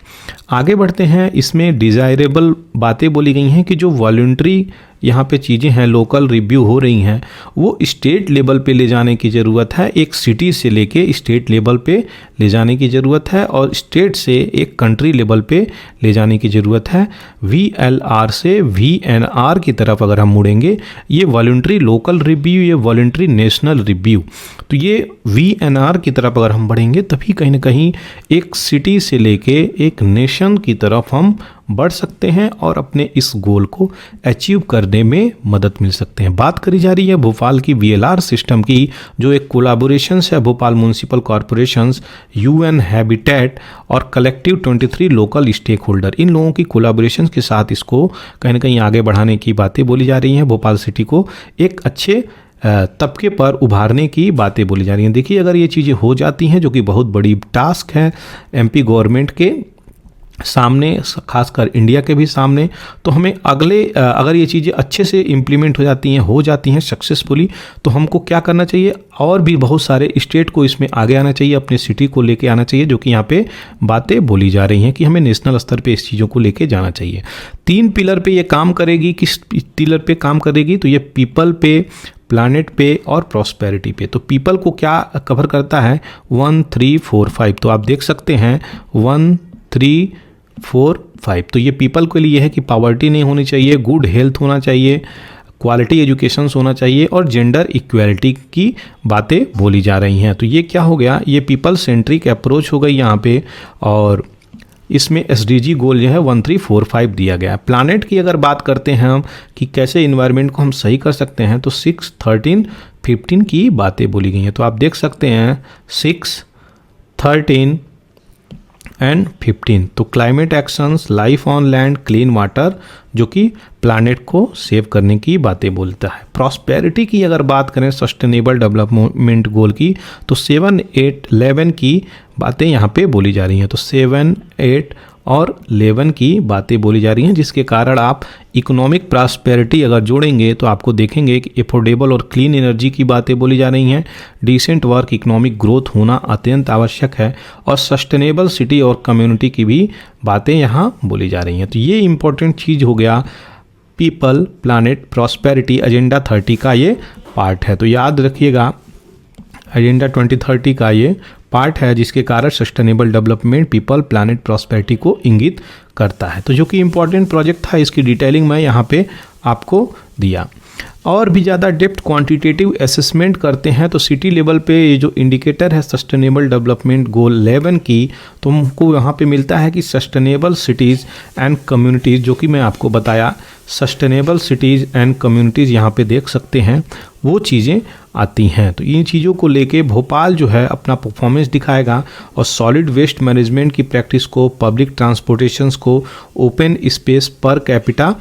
आगे बढ़ते हैं। इसमें डिज़ायरेबल बातें बोली गई हैं कि जो वॉलंटरी यहाँ पे चीज़ें हैं, लोकल रिव्यू हो रही हैं, वो स्टेट लेवल पे ले जाने की ज़रूरत है। एक सिटी से लेके स्टेट लेवल पे ले जाने की ज़रूरत है और स्टेट से एक कंट्री लेवल पे ले जाने की ज़रूरत है। VLR से VNR की तरफ अगर हम मुड़ेंगे, ये वॉलंटरी लोकल रिव्यू, ये वॉलंटरी नेशनल रिव्यू, तो ये VNR की तरफ अगर हम बढ़ेंगे तभी कहीं ना कहीं एक सिटी से लेके एक नेशन की तरफ हम बढ़ सकते हैं और अपने इस गोल को अचीव करने में मदद मिल सकते हैं। बात करी जा रही है भोपाल की VLR सिस्टम की, जो एक कोलाबोरेशन है Bhopal municipal corporations, UN habitat और कलेक्टिव 23 लोकल स्टेक होल्डर, इन लोगों की कोलाबोरेशन के साथ इसको कहीं ना कहीं आगे बढ़ाने की बातें बोली जा रही हैं। भोपाल सिटी को एक अच्छे तबके पर उभारने की बातें बोली जा रही हैं। देखिए, अगर ये चीज़ें हो जाती हैं, जो कि बहुत बड़ी टास्क है MP गवर्नमेंट के सामने, खासकर इंडिया के भी सामने, तो हमें अगर ये चीज़ें अच्छे से इम्प्लीमेंट हो जाती हैं सक्सेसफुली, तो हमको क्या करना चाहिए, और भी बहुत सारे स्टेट को इसमें आगे आना चाहिए, अपने सिटी को लेके आना चाहिए, जो कि यहाँ पे बातें बोली जा रही हैं कि हमें नेशनल स्तर पे इस चीज़ों को लेके जाना चाहिए। 3 पिलर पे ये काम करेगी। किस पिलर पे काम करेगी? तो ये पीपल पे, प्लानेट पे और प्रॉस्पेरिटी पे। तो पीपल को क्या कवर करता है? 1 3 4 5। तो आप देख सकते हैं 1 3 4 5। तो ये पीपल के लिए है कि पॉवर्टी नहीं होनी चाहिए, गुड हेल्थ होना चाहिए, क्वालिटी एजुकेशन होना चाहिए और जेंडर इक्वालिटी की बातें बोली जा रही हैं। तो ये क्या हो गया? ये पीपल सेंट्रिक अप्रोच हो गई यहाँ पे, और इसमें SDG गोल जो है 1 3 4 5 दिया गया है। प्लानेट की अगर बात करते हैं हम कि कैसे इन्वायरमेंट को हम सही कर सकते हैं, तो 6 13 15 की बातें बोली गई हैं। तो आप देख सकते हैं 6 13 एंड 15। तो climate actions, life on land, clean water, जो कि प्लानेट को सेव करने की बातें बोलता है। प्रॉस्पेरिटी की अगर बात करें सस्टेनेबल डेवलपमेंट गोल की, तो 7 8 11 की बातें यहाँ पे बोली जा रही हैं। तो 7 8 और 11 की बातें बोली जा रही हैं, जिसके कारण आप इकोनॉमिक प्रॉस्पेरिटी अगर जोड़ेंगे तो आपको देखेंगे कि एफोर्डेबल और क्लीन एनर्जी की बातें बोली जा रही हैं, डिसेंट वर्क, इकोनॉमिक ग्रोथ होना अत्यंत आवश्यक है, और सस्टेनेबल सिटी और कम्युनिटी की भी बातें यहाँ बोली जा रही हैं। तो ये इंपॉर्टेंट चीज़ हो गया पीपल, प्लानेट, प्रॉस्पेरिटी, एजेंडा 30 का ये पार्ट है। तो याद रखिएगा, एजेंडा 2030 का ये पार्ट है, जिसके कारण sustainable development people, planet, prosperity को इंगित करता है। तो जो कि इम्पोर्टेंट प्रोजेक्ट था, इसकी डिटेलिंग मैं यहाँ पे आपको दिया। और भी ज़्यादा डेप्थ क्वांटिटेटिव असेसमेंट करते हैं तो सिटी लेवल पे ये जो इंडिकेटर है सस्टेनेबल डेवलपमेंट गोल 11 की, तो हमको यहाँ पे मिलता है कि सस्टेनेबल सिटीज़ एंड कम्युनिटीज़, जो कि मैं आपको बताया, सस्टेनेबल सिटीज़ एंड कम्युनिटीज़ यहाँ पे देख सकते हैं, वो चीज़ें आती हैं। तो इन चीज़ों को लेके भोपाल जो है अपना परफॉर्मेंस दिखाएगा, और सॉलिड वेस्ट मैनेजमेंट की प्रैक्टिस को, पब्लिक ट्रांसपोर्टेशंस को, ओपन स्पेस पर कैपिटा,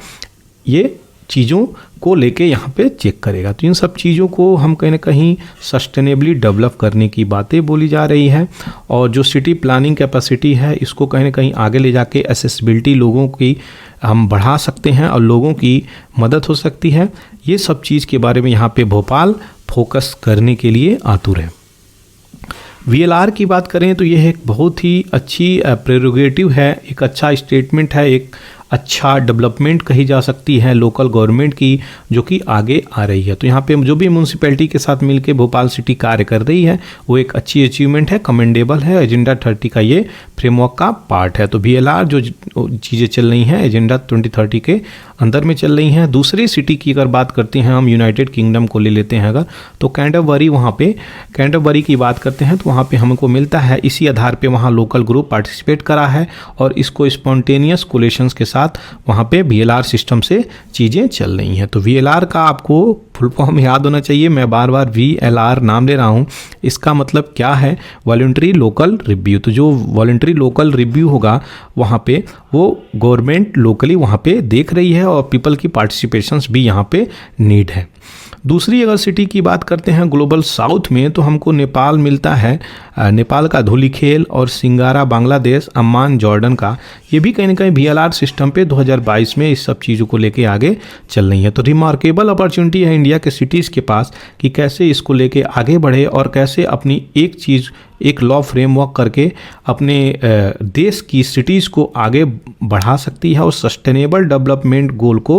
ये चीज़ों को लेके यहाँ पे चेक करेगा। तो इन सब चीज़ों को हम कहीं ना कहीं सस्टेनेबली डेवलप करने की बातें बोली जा रही है, और जो सिटी प्लानिंग कैपेसिटी है इसको कहीं ना कहीं आगे ले जाके एसेसिबिलिटी लोगों की हम बढ़ा सकते हैं और लोगों की मदद हो सकती है। ये सब चीज़ के बारे में यहाँ पे भोपाल फोकस करने के लिए आतुर है। VLR की बात करें तो यह एक बहुत ही अच्छी प्रेरोगेटिव है, एक अच्छा स्टेटमेंट है, एक अच्छा डेवलपमेंट कही जा सकती है लोकल गवर्नमेंट की, जो कि आगे आ रही है। तो यहाँ पे जो भी म्यूनसिपैलिटी के साथ मिलके भोपाल सिटी कार्य कर रही है, वो एक अच्छी अचीवमेंट है, कमेंडेबल है। एजेंडा 30 का ये फ्रेमवर्क का पार्ट है। तो VLR जो चीज़ें चल रही हैं एजेंडा 2030 के अंदर में चल रही हैं। दूसरी सिटी की अगर बात करते हैं हम, यूनाइटेड किंगडम को ले लेते हैं अगर, तो कैंटरबरी, वहाँ पे कैंटरबरी की बात करते हैं तो वहाँ पे हमको मिलता है, इसी आधार पे वहाँ लोकल ग्रुप पार्टिसिपेट करा है और इसको स्पॉन्टेनियस कोलेशंस के साथ साथ वहाँ पे VLR सिस्टम से चीज़ें चल रही हैं। तो VLR का आपको फुल फॉर्म याद होना चाहिए, मैं बार बार VLR नाम ले रहा हूँ, इसका मतलब क्या है, वॉलंटरी लोकल रिव्यू। तो जो वॉलंटरी लोकल रिव्यू होगा वहाँ पे वो गवर्नमेंट लोकली वहाँ पे देख रही है और पीपल की पार्टिसिपेशंस भी यहाँ पे नीड है। दूसरी अगर सिटी की बात करते हैं ग्लोबल साउथ में, तो हमको नेपाल मिलता है। नेपाल का धुलीखेल और सिंगारा बांग्लादेश, अम्मान जॉर्डन का, ये भी कहीं ना कहीं VLR सिस्टम पे 2022 में इस सब चीज़ों को लेके आगे चल रही है। तो रिमार्केबल अपॉर्चुनिटी है इंडिया के सिटीज़ के पास कि कैसे इसको लेके आगे बढ़े और कैसे अपनी एक चीज़, एक लॉ फ्रेमवर्क करके अपने देश की सिटीज़ को आगे बढ़ा सकती है और सस्टेनेबल डेवलपमेंट गोल को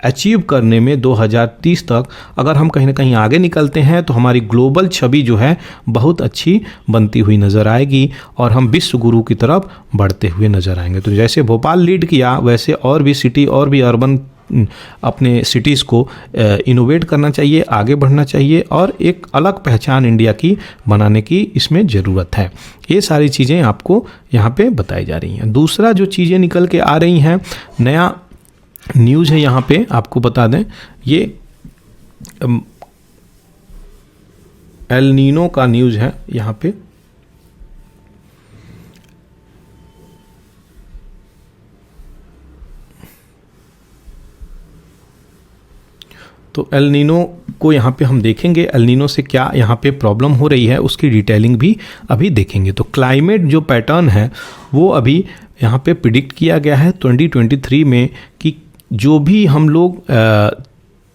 अचीव करने में 2030 तक अगर हम कहीं ना कहीं आगे निकलते हैं तो हमारी ग्लोबल छवि जो है बहुत अच्छी बनती हुई नज़र आएगी और हम विश्व गुरु की तरफ बढ़ते हुए नज़र आएंगे। तो जैसे भोपाल लीड किया वैसे और भी सिटी और भी अर्बन अपने सिटीज़ को इनोवेट करना चाहिए, आगे बढ़ना चाहिए और एक अलग पहचान इंडिया की बनाने की इसमें ज़रूरत है। ये सारी चीज़ें आपको यहाँ पे बताई जा रही हैं। दूसरा जो चीज़ें निकल के आ रही हैं, नया न्यूज़ है यहाँ पे, आपको बता दें, ये एल नीनो का न्यूज़ है यहाँ पे। तो एल नीनो को यहाँ पे हम देखेंगे, एल नीनो से क्या यहाँ पे प्रॉब्लम हो रही है उसकी डिटेलिंग भी अभी देखेंगे। तो क्लाइमेट जो पैटर्न है वो अभी यहाँ पे प्रिडिक्ट किया गया है 2023 में कि जो भी हम लोग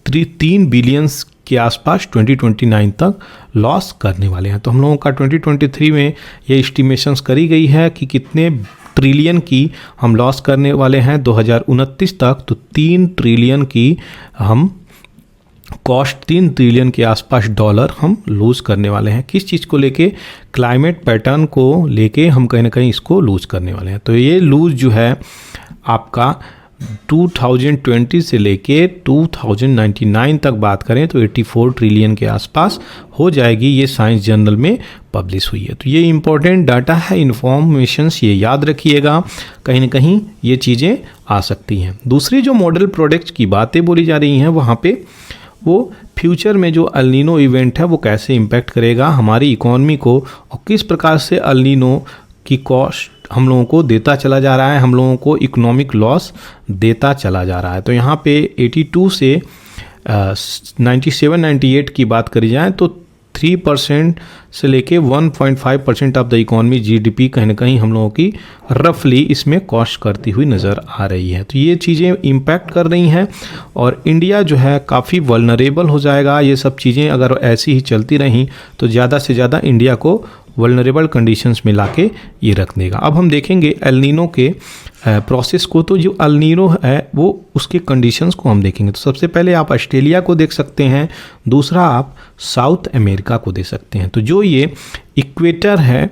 3 बिलियंस के आसपास 2029 तक लॉस करने वाले हैं। तो हम लोगों का 2023 में ये एस्टिमेशंस करी गई है कि कितने ट्रिलियन की हम लॉस करने वाले हैं 2029 तक। तो 3 ट्रिलियन की हम कॉस्ट, 3 ट्रिलियन के आसपास डॉलर हम लूज़ करने वाले हैं। किस चीज़ को लेके, क्लाइमेट पैटर्न को लेके हम कहीं ना कहीं इसको लूज़ करने वाले हैं। तो ये लूज़ जो है आपका 2020 से लेके 2099 तक बात करें तो 84 ट्रिलियन के आसपास हो जाएगी। ये साइंस जर्नल में पब्लिश हुई है। तो ये इंपॉर्टेंट डाटा है, इन्फॉर्मेशंस, ये याद रखिएगा, कहीं ना कहीं ये चीज़ें आ सकती हैं। दूसरी जो मॉडल प्रोडक्ट्स की बातें बोली जा रही हैं वहाँ पे वो फ्यूचर में जो एल नीनो इवेंट है वो कैसे इम्पैक्ट करेगा हमारी इकोनॉमी को और किस प्रकार से एल नीनो की कॉस्ट हम लोगों को देता चला जा रहा है, हम लोगों को इकोनॉमिक लॉस देता चला जा रहा है। तो यहाँ पे 82 से 97-98 की बात करी जाए तो 3% से लेके 1.5% ऑफ द इकोनॉमी GDP कहीं ना कहीं हम लोगों की रफली इसमें कॉस्ट करती हुई नज़र आ रही है। तो ये चीज़ें इम्पैक्ट कर रही हैं और इंडिया जो है काफ़ी वल्नरेबल हो जाएगा। ये सब चीज़ें अगर ऐसी ही चलती रहीं तो ज़्यादा से ज़्यादा इंडिया को वल्नरेबल कंडीशंस में लाके ये रख देगा। अब हम देखेंगे एल नीनो के प्रोसेस को। तो जो एल नीनो है वो उसके कंडीशंस को हम देखेंगे। तो सबसे पहले आप ऑस्ट्रेलिया को देख सकते हैं, दूसरा आप साउथ अमेरिका को देख सकते हैं। तो जो ये इक्वेटर है,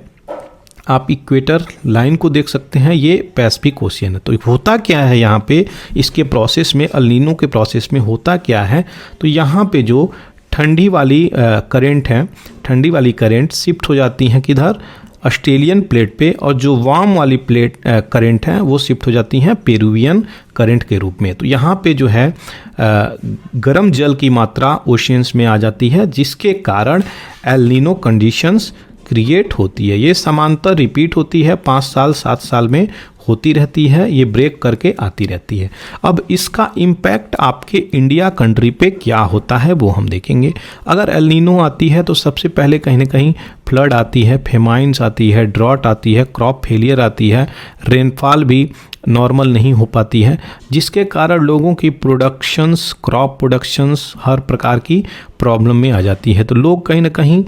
आप इक्वेटर लाइन को देख सकते हैं, ये पैसिफिक ओशियन है। तो होता क्या है यहाँ पे इसके प्रोसेस में, एल नीनो के प्रोसेस में होता क्या है, तो यहाँ पे जो ठंडी वाली करंट है, ठंडी वाली करंट शिफ्ट हो जाती हैं किधर, ऑस्ट्रेलियन प्लेट पे, और जो वार्म वाली प्लेट करंट है वो शिफ्ट हो जाती हैं पेरुवियन करंट के रूप में। तो यहाँ पे जो है गर्म जल की मात्रा ओशियंस में आ जाती है जिसके कारण एल नीनो कंडीशंस क्रिएट होती है। ये समांतर रिपीट होती है, 5 साल 7 साल में होती रहती है, ये ब्रेक करके आती रहती है। अब इसका इम्पैक्ट आपके इंडिया कंट्री पे क्या होता है वो हम देखेंगे। अगर एल नीनो आती है तो सबसे पहले कहीं ना कहीं फ्लड आती है, फेमाइंस आती है, ड्रॉट आती है, क्रॉप फेलियर आती है, रेनफॉल भी नॉर्मल नहीं हो पाती है, जिसके कारण लोगों की प्रोडक्शंस, क्रॉप प्रोडक्शंस हर प्रकार की प्रॉब्लम में आ जाती है। तो लोग कहीं ना कहीं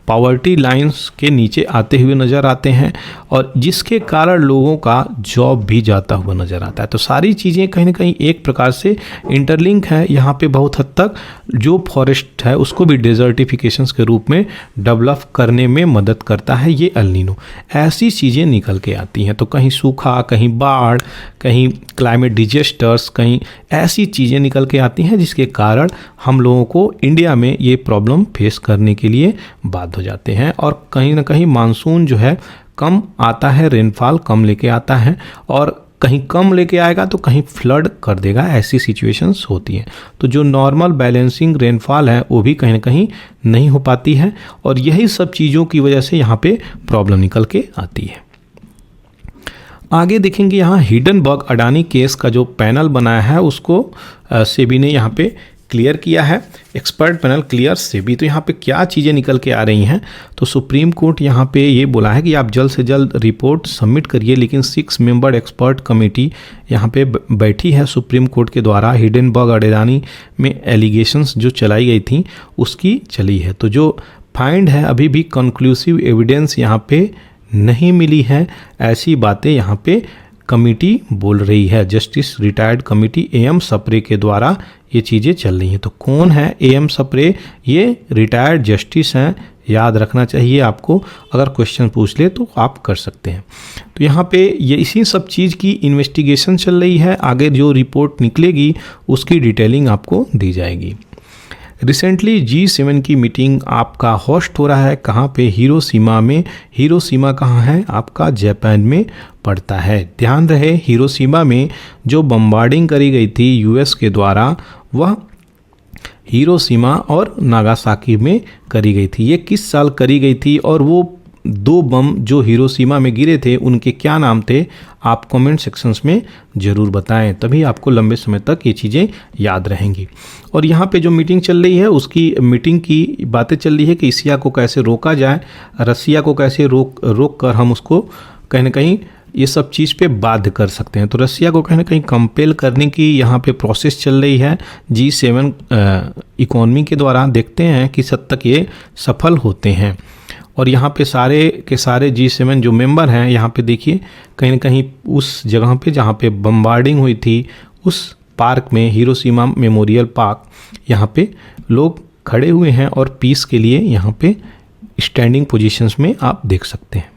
पॉवर्टी लाइंस के नीचे आते हुए नज़र आते हैं और जिसके कारण लोगों का जॉब भी जाता हुआ नज़र आता है। तो सारी चीज़ें कहीं ना कहीं एक प्रकार से इंटरलिंक है। यहाँ पे बहुत हद तक जो फॉरेस्ट है उसको भी डेजर्टिफिकेशंस के रूप में डेवलप करने में मदद करता है ये एल नीनो। ऐसी चीज़ें निकल के आती हैं, तो कहीं सूखा, कहीं बाढ़, कहीं क्लाइमेट डिजास्टर्स, कहीं ऐसी चीज़ें निकल के आती हैं जिसके कारण हम लोगों को इंडिया में ये प्रॉब्लम फेस करने के लिए बाध्य हो जाते हैं। और कहीं ना कहीं मानसून जो है कम आता है, रेनफॉल कम लेके आता है और कहीं कम लेके आएगा तो कहीं फ्लड कर देगा, ऐसी सिचुएशंस होती हैं। तो जो नॉर्मल बैलेंसिंग रेनफॉल है वो भी कहीं ना कहीं नहीं हो पाती है, और यही सब चीज़ों की वजह से यहाँ पे प्रॉब्लम निकल के आती है। आगे देखेंगे यहाँ हिडनबर्ग अडानी केस का जो पैनल बनाया है उसको सेबी ने यहाँ पे क्लियर किया है। Expert panel clear SEBI. तो यहाँ पे क्या चीज़ें निकल के आ रही हैं, तो सुप्रीम कोर्ट यहाँ पे ये बोला है कि आप जल्द से जल्द रिपोर्ट सबमिट करिए, लेकिन 6 मेंबर एक्सपर्ट कमेटी यहाँ पे बैठी है सुप्रीम कोर्ट के द्वारा। हिडनबर्ग अडानी में एलिगेशंस जो चलाई गई थी उसकी चली है। तो जो फाइंड है अभी भी कंक्लूसिव एविडेंस यहाँ पे नहीं मिली है, ऐसी बातें यहाँ पे कमिटी बोल रही है। Justice retired committee AM Sapre के द्वारा ये चीज़ें चल रही हैं। तो कौन है AM सप्रे? ये रिटायर्ड जस्टिस हैं, याद रखना चाहिए आपको। अगर क्वेश्चन पूछ ले तो आप कर सकते हैं। तो यहाँ पे ये इसी सब चीज़ की इन्वेस्टिगेशन चल रही है। आगे जो रिपोर्ट निकलेगी उसकी डिटेलिंग आपको दी जाएगी। रिसेंटली G7 की मीटिंग आपका होस्ट हो रहा है कहाँ पे? हिरोशिमा में। हिरोशिमा कहाँ है? आपका जापान में पड़ता है। ध्यान रहे हिरोशिमा में जो बम्बार्डिंग करी गई थी US के द्वारा, वह हिरोशिमा और नागासाकी में करी गई थी। ये किस साल करी गई थी, और वो 2 बम जो हिरोशिमा में गिरे थे उनके क्या नाम थे? आप कमेंट सेक्शंस में ज़रूर बताएं, तभी आपको लंबे समय तक ये चीज़ें याद रहेंगी। और यहाँ पे जो मीटिंग चल रही है उसकी मीटिंग की बातें चल रही है कि एशिया को कैसे रोका जाए, रसिया को कैसे रोक कर हम उसको कहीं ना कहीं ये सब चीज़ पे बाध्य कर सकते हैं। तो रसिया को कहीं ना कहीं कंपेल करने की यहाँ पे प्रोसेस चल रही है G7 इकोनॉमी के द्वारा। देखते हैं किस हद तक ये सफल होते हैं। और यहाँ पे सारे के सारे G7 जो मेंबर हैं, यहाँ पे देखिए कहीं ना कहीं उस जगह पे जहाँ पे बम्बार्डिंग हुई थी उस पार्क में, हिरोशिमा मेमोरियल पार्क, यहाँ पे लोग खड़े हुए हैं और पीस के लिए यहाँ पे स्टैंडिंग पोजीशंस में आप देख सकते हैं।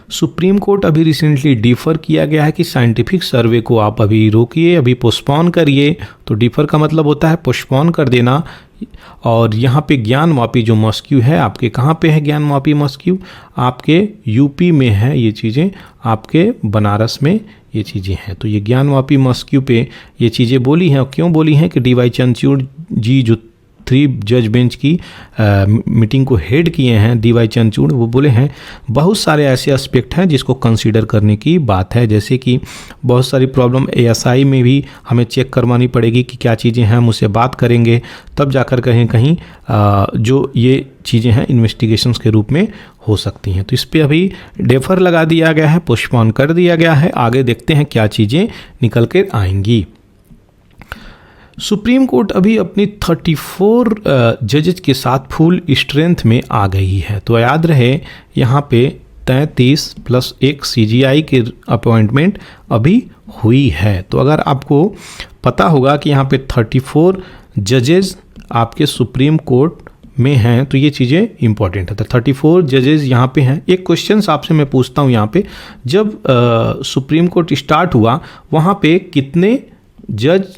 सुप्रीम कोर्ट अभी रिसेंटली डिफ़र किया गया है कि साइंटिफिक सर्वे को आप अभी रोकिए, अभी पोस्टपोन करिए। तो डिफ़र का मतलब होता है पोस्टपोन कर देना। और यहाँ पे ज्ञानवापी जो मॉस्क्यू है, आपके कहाँ पे है ज्ञानवापी मॉस्क्यू? आपके यूपी में है ये चीज़ें, आपके बनारस में ये चीज़ें हैं। तो ये ज्ञानवापी मॉस्क्यू पे ये चीज़ें बोली हैं। और क्यों बोली हैं कि DY चंद्रचूड़ जी जो 3 जज बेंच की मीटिंग को हेड किए हैं, DY चंद्रचूड़, वो बोले हैं बहुत सारे ऐसे एस्पेक्ट हैं जिसको कंसीडर करने की बात है, जैसे कि बहुत सारी प्रॉब्लम ASI में भी हमें चेक करवानी पड़ेगी कि क्या चीज़ें हैं, हम उससे बात करेंगे तब जाकर कहीं कहीं जो ये चीज़ें हैं इन्वेस्टिगेशंस के रूप में हो सकती हैं। तो इस पर अभी डेफर लगा दिया गया है, पोस्टपोन कर दिया गया है। आगे देखते हैं क्या चीज़ें निकल कर आएंगी। सुप्रीम कोर्ट अभी अपनी 34 जजेस के साथ फुल स्ट्रेंथ में आ गई है। तो याद रहे यहाँ पे 33 + 1 CGI की अपॉइंटमेंट अभी हुई है। तो अगर आपको पता होगा कि यहाँ पे 34 जजेस आपके सुप्रीम कोर्ट में हैं, तो ये चीज़ें इंपॉर्टेंट है। तो 34 जजेस यहाँ पे हैं। एक क्वेश्चन आपसे मैं पूछता हूँ, यहाँ पे जब सुप्रीम कोर्ट स्टार्ट हुआ वहाँ पे कितने जज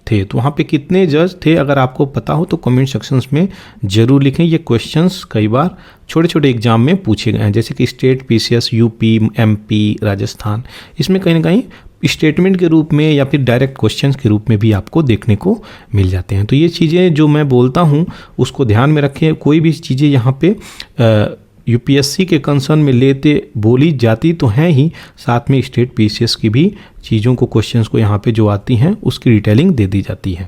थे? तो वहाँ पे कितने जज थे? अगर आपको पता हो तो कमेंट सेक्शंस में ज़रूर लिखें। ये क्वेश्चंस कई बार छोटे छोटे एग्जाम में पूछे गए हैं, जैसे कि state PCS, UP, MP, Rajasthan. इसमें कहीं ना कहीं स्टेटमेंट के रूप में या फिर डायरेक्ट क्वेश्चंस के रूप में भी आपको देखने को मिल जाते हैं। तो ये चीज़ें जो मैं बोलता हूँ उसको ध्यान में रखें। कोई भी चीज़ें यहाँ पे UPSC के कंसर्न में लेते बोली जाती तो हैं ही, साथ में स्टेट PCS की भी चीज़ों को, क्वेश्चंस को यहाँ पे जो आती हैं उसकी डिटेलिंग दे दी जाती है।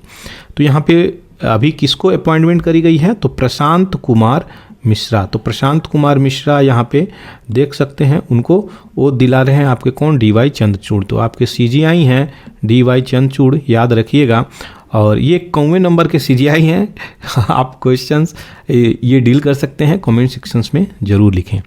तो यहाँ पे अभी किसको अपॉइंटमेंट करी गई है? तो प्रशांत कुमार मिश्रा। तो प्रशांत कुमार मिश्रा यहाँ पे देख सकते हैं, उनको वो दिला रहे हैं आपके कौन? DY चंद्रचूड़। तो आपके CGI हैं DY चंद्रचूड़, याद रखिएगा। और ये 91 नंबर के CGI हैं। आप क्वेश्चंस ये डील कर सकते हैं, कमेंट सेक्शंस में ज़रूर लिखें।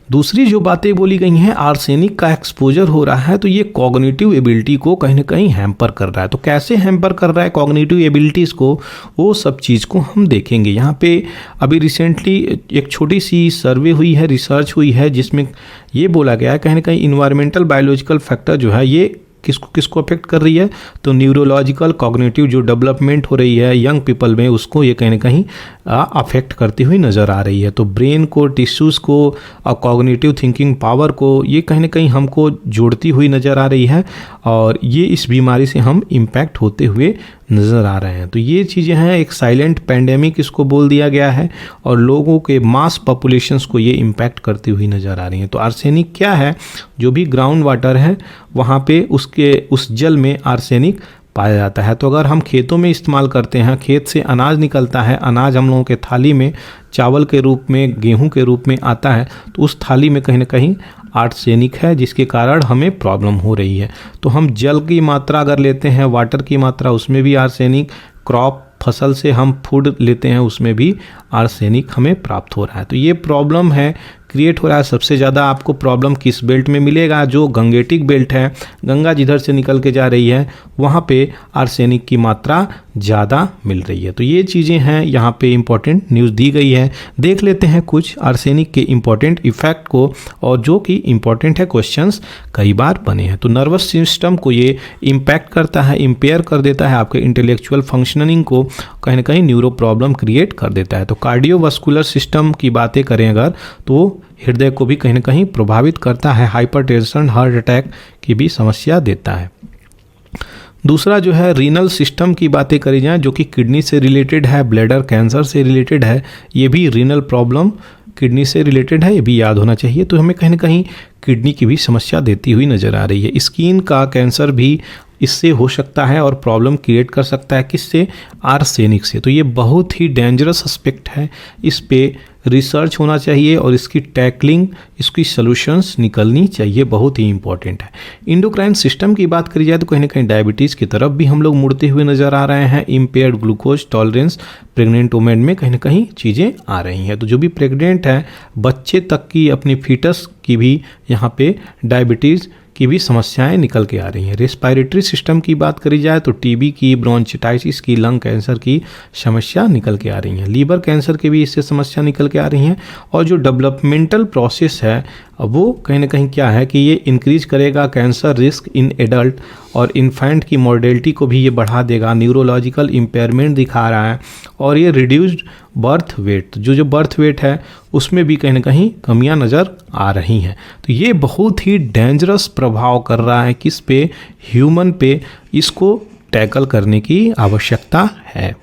दूसरी जो बातें बोली गई हैं, आर्सेनिक का एक्सपोजर हो रहा है तो ये कॉग्निटिव एबिलिटी को कहीं ना कहीं हैम्पर कर रहा है। तो कैसे हैम्पर कर रहा है कॉग्निटिव एबिलिटीज़ को, वो सब चीज़ को हम देखेंगे। यहाँ पे अभी रिसेंटली एक छोटी सी सर्वे हुई है, रिसर्च हुई है, जिसमें ये बोला गया है कहीं ना कहीं इन्वायरमेंटल बायोलॉजिकल फैक्टर जो है ये किसको किसको अफेक्ट कर रही है, तो न्यूरोलॉजिकल कॉग्निटिव जो डेवलपमेंट हो रही है यंग पीपल में, उसको ये कहीं ना कहीं अफेक्ट करती हुई नज़र आ रही है। तो ब्रेन को, टिश्यूज़ को और कॉग्निटिव थिंकिंग पावर को ये कहीं ना कहीं हमको जोड़ती हुई नज़र आ रही है, और ये इस बीमारी से हम इम्पैक्ट होते हुए नज़र आ रहे हैं। तो ये चीज़ें हैं, एक साइलेंट पैंडेमिक इसको बोल दिया गया है, और लोगों के मास पॉपुलेशंस को ये इम्पैक्ट करती हुई नज़र आ रही हैं। तो आर्सेनिक क्या है, जो भी ग्राउंड वाटर है वहाँ पे उसके उस जल में आर्सेनिक पाया जाता है। तो अगर हम खेतों में इस्तेमाल करते हैं, खेत से अनाज निकलता है, अनाज हम लोगों के थाली में चावल के रूप में, गेहूं के रूप में आता है, तो उस थाली में कहीं ना कहीं आर्सेनिक है, जिसके कारण हमें प्रॉब्लम हो रही है। तो हम जल की मात्रा अगर लेते हैं, वाटर की मात्रा, उसमें भी आर्सेनिक, क्रॉप फसल से हम फूड लेते हैं उसमें भी आर्सेनिक हमें प्राप्त हो रहा है। तो ये प्रॉब्लम है, क्रिएट हो रहा है। सबसे ज़्यादा आपको प्रॉब्लम किस बेल्ट में मिलेगा, जो गंगेटिक बेल्ट है, गंगा जिधर से निकल के जा रही है वहाँ पे आर्सेनिक की मात्रा ज़्यादा मिल रही है। तो ये चीज़ें हैं, यहाँ पे इम्पॉर्टेंट न्यूज़ दी गई है। देख लेते हैं कुछ आर्सेनिक के इम्पॉर्टेंट इफेक्ट को, और जो कि इम्पॉर्टेंट है, क्वेश्चंस कई बार बने हैं। तो नर्वस सिस्टम को ये इम्पैक्ट करता है, इम्पेयर कर देता है, आपके इंटेलेक्चुअल फंक्शनिंग को कहीं ना कहीं न्यूरो प्रॉब्लम क्रिएट कर देता है। तो कार्डियोवास्कुलर सिस्टम की बातें करें अगर, तो हृदय को भी कहीं ना कहीं प्रभावित करता है, हाइपरटेंशन, हार्ट अटैक की भी समस्या देता है। दूसरा जो है रीनल सिस्टम की बातें करी जाए, जो कि किडनी से रिलेटेड है, ब्लैडर कैंसर से रिलेटेड है, ये भी रीनल प्रॉब्लम किडनी से रिलेटेड है, ये भी याद होना चाहिए। तो हमें कहीं ना कहीं किडनी की भी समस्या देती हुई नज़र आ रही है। स्किन का कैंसर भी इससे हो सकता है और प्रॉब्लम क्रिएट कर सकता है, किससे, आर्सेनिक से। तो ये बहुत ही डेंजरस एस्पेक्ट है, इस पे रिसर्च होना चाहिए और इसकी टैकलिंग, इसकी सॉल्यूशंस निकलनी चाहिए, बहुत ही इंपॉर्टेंट है। इंडोक्राइन सिस्टम की बात करी जाए तो कहीं ना कहीं डायबिटीज़ की तरफ भी हम लोग मुड़ते हुए नज़र आ रहे हैं। Impaired glucose tolerance pregnant women में कहीं ना कहीं चीज़ें आ रही हैं। तो जो भी प्रेग्नेंट है, बच्चे तक की, अपनी फीटस की भी यहाँ पे डायबिटीज़ की भी समस्याएं निकल के आ रही हैं। रेस्पिरेटरी सिस्टम की बात करी जाए तो टीबी की, ब्रोंचिटाइटिस की, लंग कैंसर की समस्या निकल के आ रही हैं। लीवर कैंसर की भी इससे समस्या निकल के आ रही हैं। और जो डेवलपमेंटल प्रोसेस है वो कहीं ना कहीं क्या है कि ये इंक्रीज करेगा कैंसर रिस्क इन एडल्ट, और इन्फेंट की मॉर्टेलिटी को भी ये बढ़ा देगा। न्यूरोलॉजिकल इम्पेयरमेंट दिखा रहा है, और ये रिड्यूस्ड बर्थ वेट, जो बर्थ वेट है उसमें भी कहीं ना कहीं कमियां नज़र आ रही हैं। तो ये बहुत ही डेंजरस प्रभाव कर रहा है किस पे, ह्यूमन पे। इसको टैकल करने की आवश्यकता है।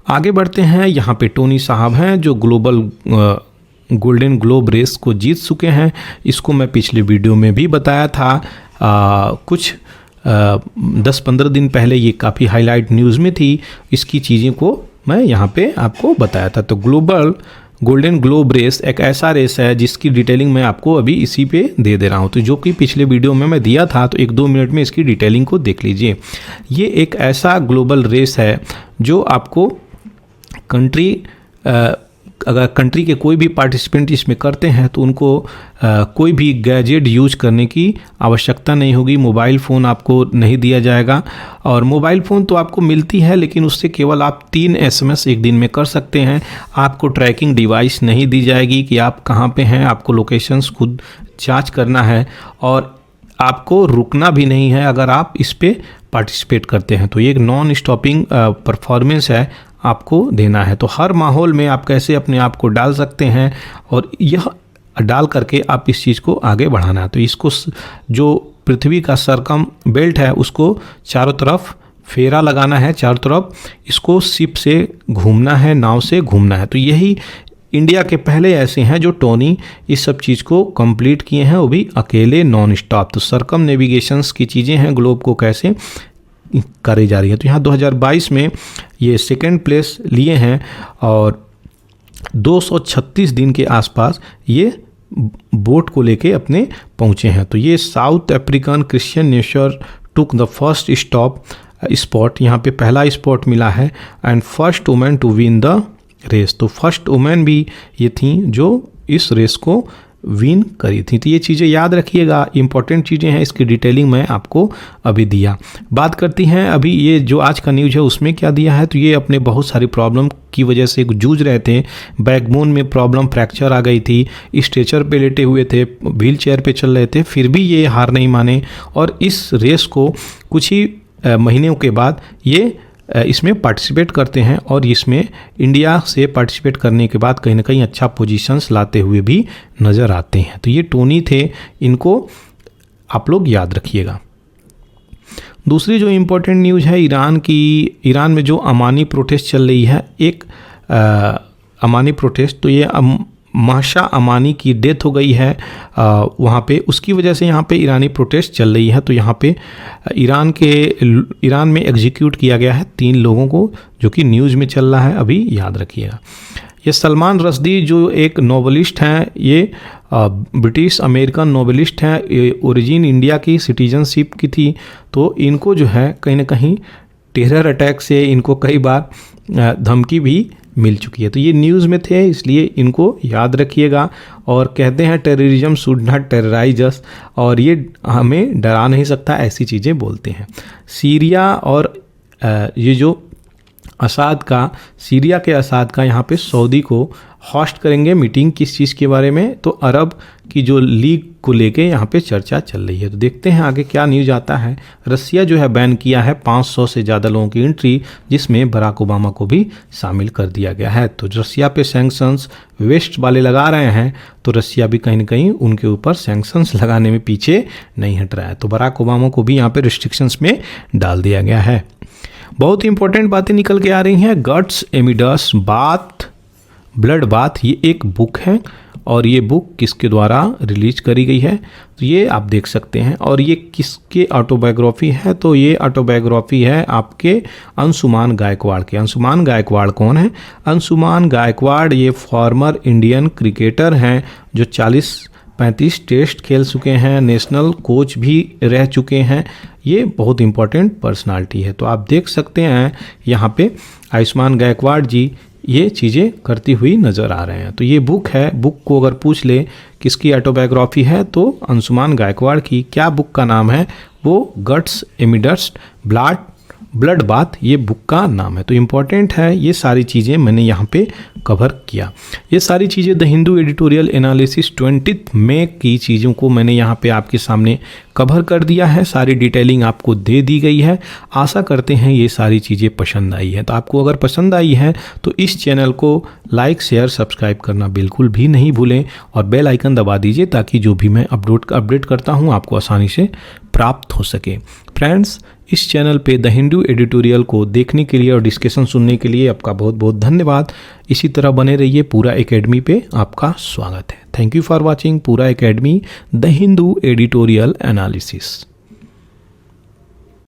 आगे बढ़ते हैं। यहाँ पे टोनी साहब हैं जो ग्लोबल गोल्डन ग्लोब रेस को जीत चुके हैं। इसको मैं पिछले वीडियो में भी बताया था, कुछ 10-15 दिन पहले ये काफ़ी हाईलाइट न्यूज़ में थी। इसकी चीज़ें को मैं यहाँ पे आपको बताया था। तो ग्लोबल गोल्डन ग्लोब रेस एक ऐसा रेस है जिसकी डिटेलिंग मैं आपको अभी इसी पे दे रहा हूँ, तो जो कि पिछले वीडियो में मैं दिया था। तो 1-2 मिनट में इसकी डिटेलिंग को देख लीजिए। ये एक ऐसा ग्लोबल रेस है जो आपको अगर कंट्री के कोई भी पार्टिसिपेंट इसमें करते हैं तो उनको कोई भी गैजेट यूज करने की आवश्यकता नहीं होगी। मोबाइल फ़ोन आपको नहीं दिया जाएगा, और मोबाइल फ़ोन तो आपको मिलती है लेकिन उससे केवल आप 3 SMS एक दिन में कर सकते हैं। आपको ट्रैकिंग डिवाइस नहीं दी जाएगी कि आप कहाँ पे हैं, आपको लोकेशंस खुद जांच करना है, और आपको रुकना भी नहीं है अगर आप इस पे पार्टिसिपेट करते हैं। तो ये एक नॉन स्टॉपिंग परफॉर्मेंस है, आपको देना है। तो हर माहौल में आप कैसे अपने आप को डाल सकते हैं, और यह डाल करके आप इस चीज़ को आगे बढ़ाना है। तो इसको जो पृथ्वी का सरकम बेल्ट है उसको चारों तरफ फेरा लगाना है, चारों तरफ इसको शिप से घूमना है, नाव से घूमना है। तो यही इंडिया के पहले ऐसे हैं जो टोनी इस सब चीज़ को कंप्लीट किए हैं, वो भी अकेले नॉन स्टॉप। तो सरकम नेविगेशंस की चीज़ें हैं, ग्लोब को कैसे करी जा रही है। तो यहाँ 2022 में ये 2nd प्लेस लिए हैं, और 236 दिन के आसपास ये बोट को लेके अपने पहुँचे हैं। तो ये South African Christian Nesser took the first spot, यहाँ पे पहला स्पॉट मिला है, and first women to win the race. तो फर्स्ट वुमेन भी ये थी जो इस रेस को विन करी थी। तो ये चीज़ें याद रखिएगा, इंपॉर्टेंट चीज़ें हैं, इसकी डिटेलिंग मैं आपको अभी दिया। बात करती हैं अभी ये जो आज का न्यूज़ है उसमें क्या दिया है। तो ये अपने बहुत सारी प्रॉब्लम की वजह से जूझ रहे थे, बैकबोन में प्रॉब्लम, फ्रैक्चर आ गई थी, स्ट्रेचर पे लेटे हुए थे, व्हील चेयर पे चल रहे थे, फिर भी ये हार नहीं माने और इस रेस को कुछ ही महीनों के बाद ये इसमें पार्टिसिपेट करते हैं और इसमें इंडिया से पार्टिसिपेट करने के बाद कहीं ना कहीं अच्छा पोजीशंस लाते हुए भी नज़र आते हैं। तो ये टोनी थे, इनको आप लोग याद रखिएगा। दूसरी जो इम्पोर्टेंट न्यूज़ है ईरान की, ईरान में जो अमानी प्रोटेस्ट चल रही है, एक अमानी प्रोटेस्ट, तो ये महसा अमानी की डेथ हो गई है वहाँ पे, उसकी वजह से यहाँ पे ईरानी प्रोटेस्ट चल रही है। तो यहाँ पे ईरान में एग्जीक्यूट किया गया है 3 लोगों को, जो कि न्यूज़ में चल रहा है, अभी याद रखिएगा। ये सलमान रश्दी जो एक नोवेलिस्ट हैं, ये ब्रिटिश अमेरिकन नोवेलिस्ट हैं, ओरिजिन इंडिया की सिटीजनशिप की थी। तो इनको जो है कहीं ना कहीं टेरर अटैक से इनको कई बार धमकी भी मिल चुकी है। तो ये न्यूज़ में थे, इसलिए इनको याद रखिएगा। और कहते हैं टेररिज्म शुड नॉट टेरराइज अस, और ये हमें डरा नहीं सकता, ऐसी चीज़ें बोलते हैं। सीरिया और ये जो सीरिया के असाद का यहाँ पे सऊदी को होस्ट करेंगे मीटिंग, किस चीज़ के बारे में, तो अरब की जो लीग को लेके यहाँ पे चर्चा चल रही है। तो देखते हैं आगे क्या न्यूज़ आता है। रसिया जो है बैन किया है 500 से ज़्यादा लोगों की एंट्री, जिसमें बराक ओबामा को भी शामिल कर दिया गया है। तो रसिया पे सैंक्शंस वेस्ट वाले लगा रहे हैं, तो रसिया भी कहीं ना कहीं उनके ऊपर सैंक्शंस लगाने में पीछे नहीं हट रहा है। तो बराक ओबामा को भी यहाँ पे रिस्ट्रिक्शंस में डाल दिया गया है। बहुत ही इंपॉर्टेंट बातें निकल के आ रही हैं। गट्स एमिडस बाथ ब्लड बाथ, ये एक बुक है और ये बुक किसके द्वारा रिलीज करी गई है, तो ये आप देख सकते हैं। और ये किसके ऑटोबायोग्राफी है, तो ये ऑटोबायोग्राफी है आपके अंशुमान गायकवाड़ के। अंशुमान गायकवाड़ कौन है? अंशुमान गायकवाड़ ये फॉर्मर इंडियन क्रिकेटर हैं जो 40-35 टेस्ट खेल चुके हैं, नेशनल कोच भी रह चुके हैं। ये बहुत इंपॉर्टेंट पर्सनालिटी है। तो आप देख सकते हैं यहाँ पे आयुष्मान गायकवाड़ जी ये चीज़ें करती हुई नज़र आ रहे हैं। तो ये बुक है, बुक को अगर पूछ ले किसकी ऑटोबायोग्राफी है, तो अंशुमान गायकवाड़ की। क्या बुक का नाम है? वो गट्स एमिडस ब्लड बाथ, ये बुक का नाम है। तो इम्पॉर्टेंट है, ये सारी चीज़ें मैंने यहाँ पे कवर किया। ये सारी चीज़ें द हिंदू एडिटोरियल एनालिसिस 20 मई की चीज़ों को मैंने यहाँ पे आपके सामने कवर कर दिया है, सारी डिटेलिंग आपको दे दी गई है। आशा करते हैं ये सारी चीज़ें पसंद आई है। तो आपको अगर पसंद आई है तो इस चैनल को लाइक शेयर सब्सक्राइब करना बिल्कुल भी नहीं भूलें और बेल आइकन दबा दीजिए, ताकि जो भी मैं अपडेट करता हूँ आपको आसानी से प्राप्त हो सके। फ्रेंड्स, इस चैनल पे द हिंदू एडिटोरियल को देखने के लिए और डिस्कशन सुनने के लिए आपका बहुत बहुत धन्यवाद। इसी तरह बने रहिए। पूरा एकेडमी पे आपका स्वागत है। थैंक यू फॉर वॉचिंग पूरा academy the Hindu editorial analysis.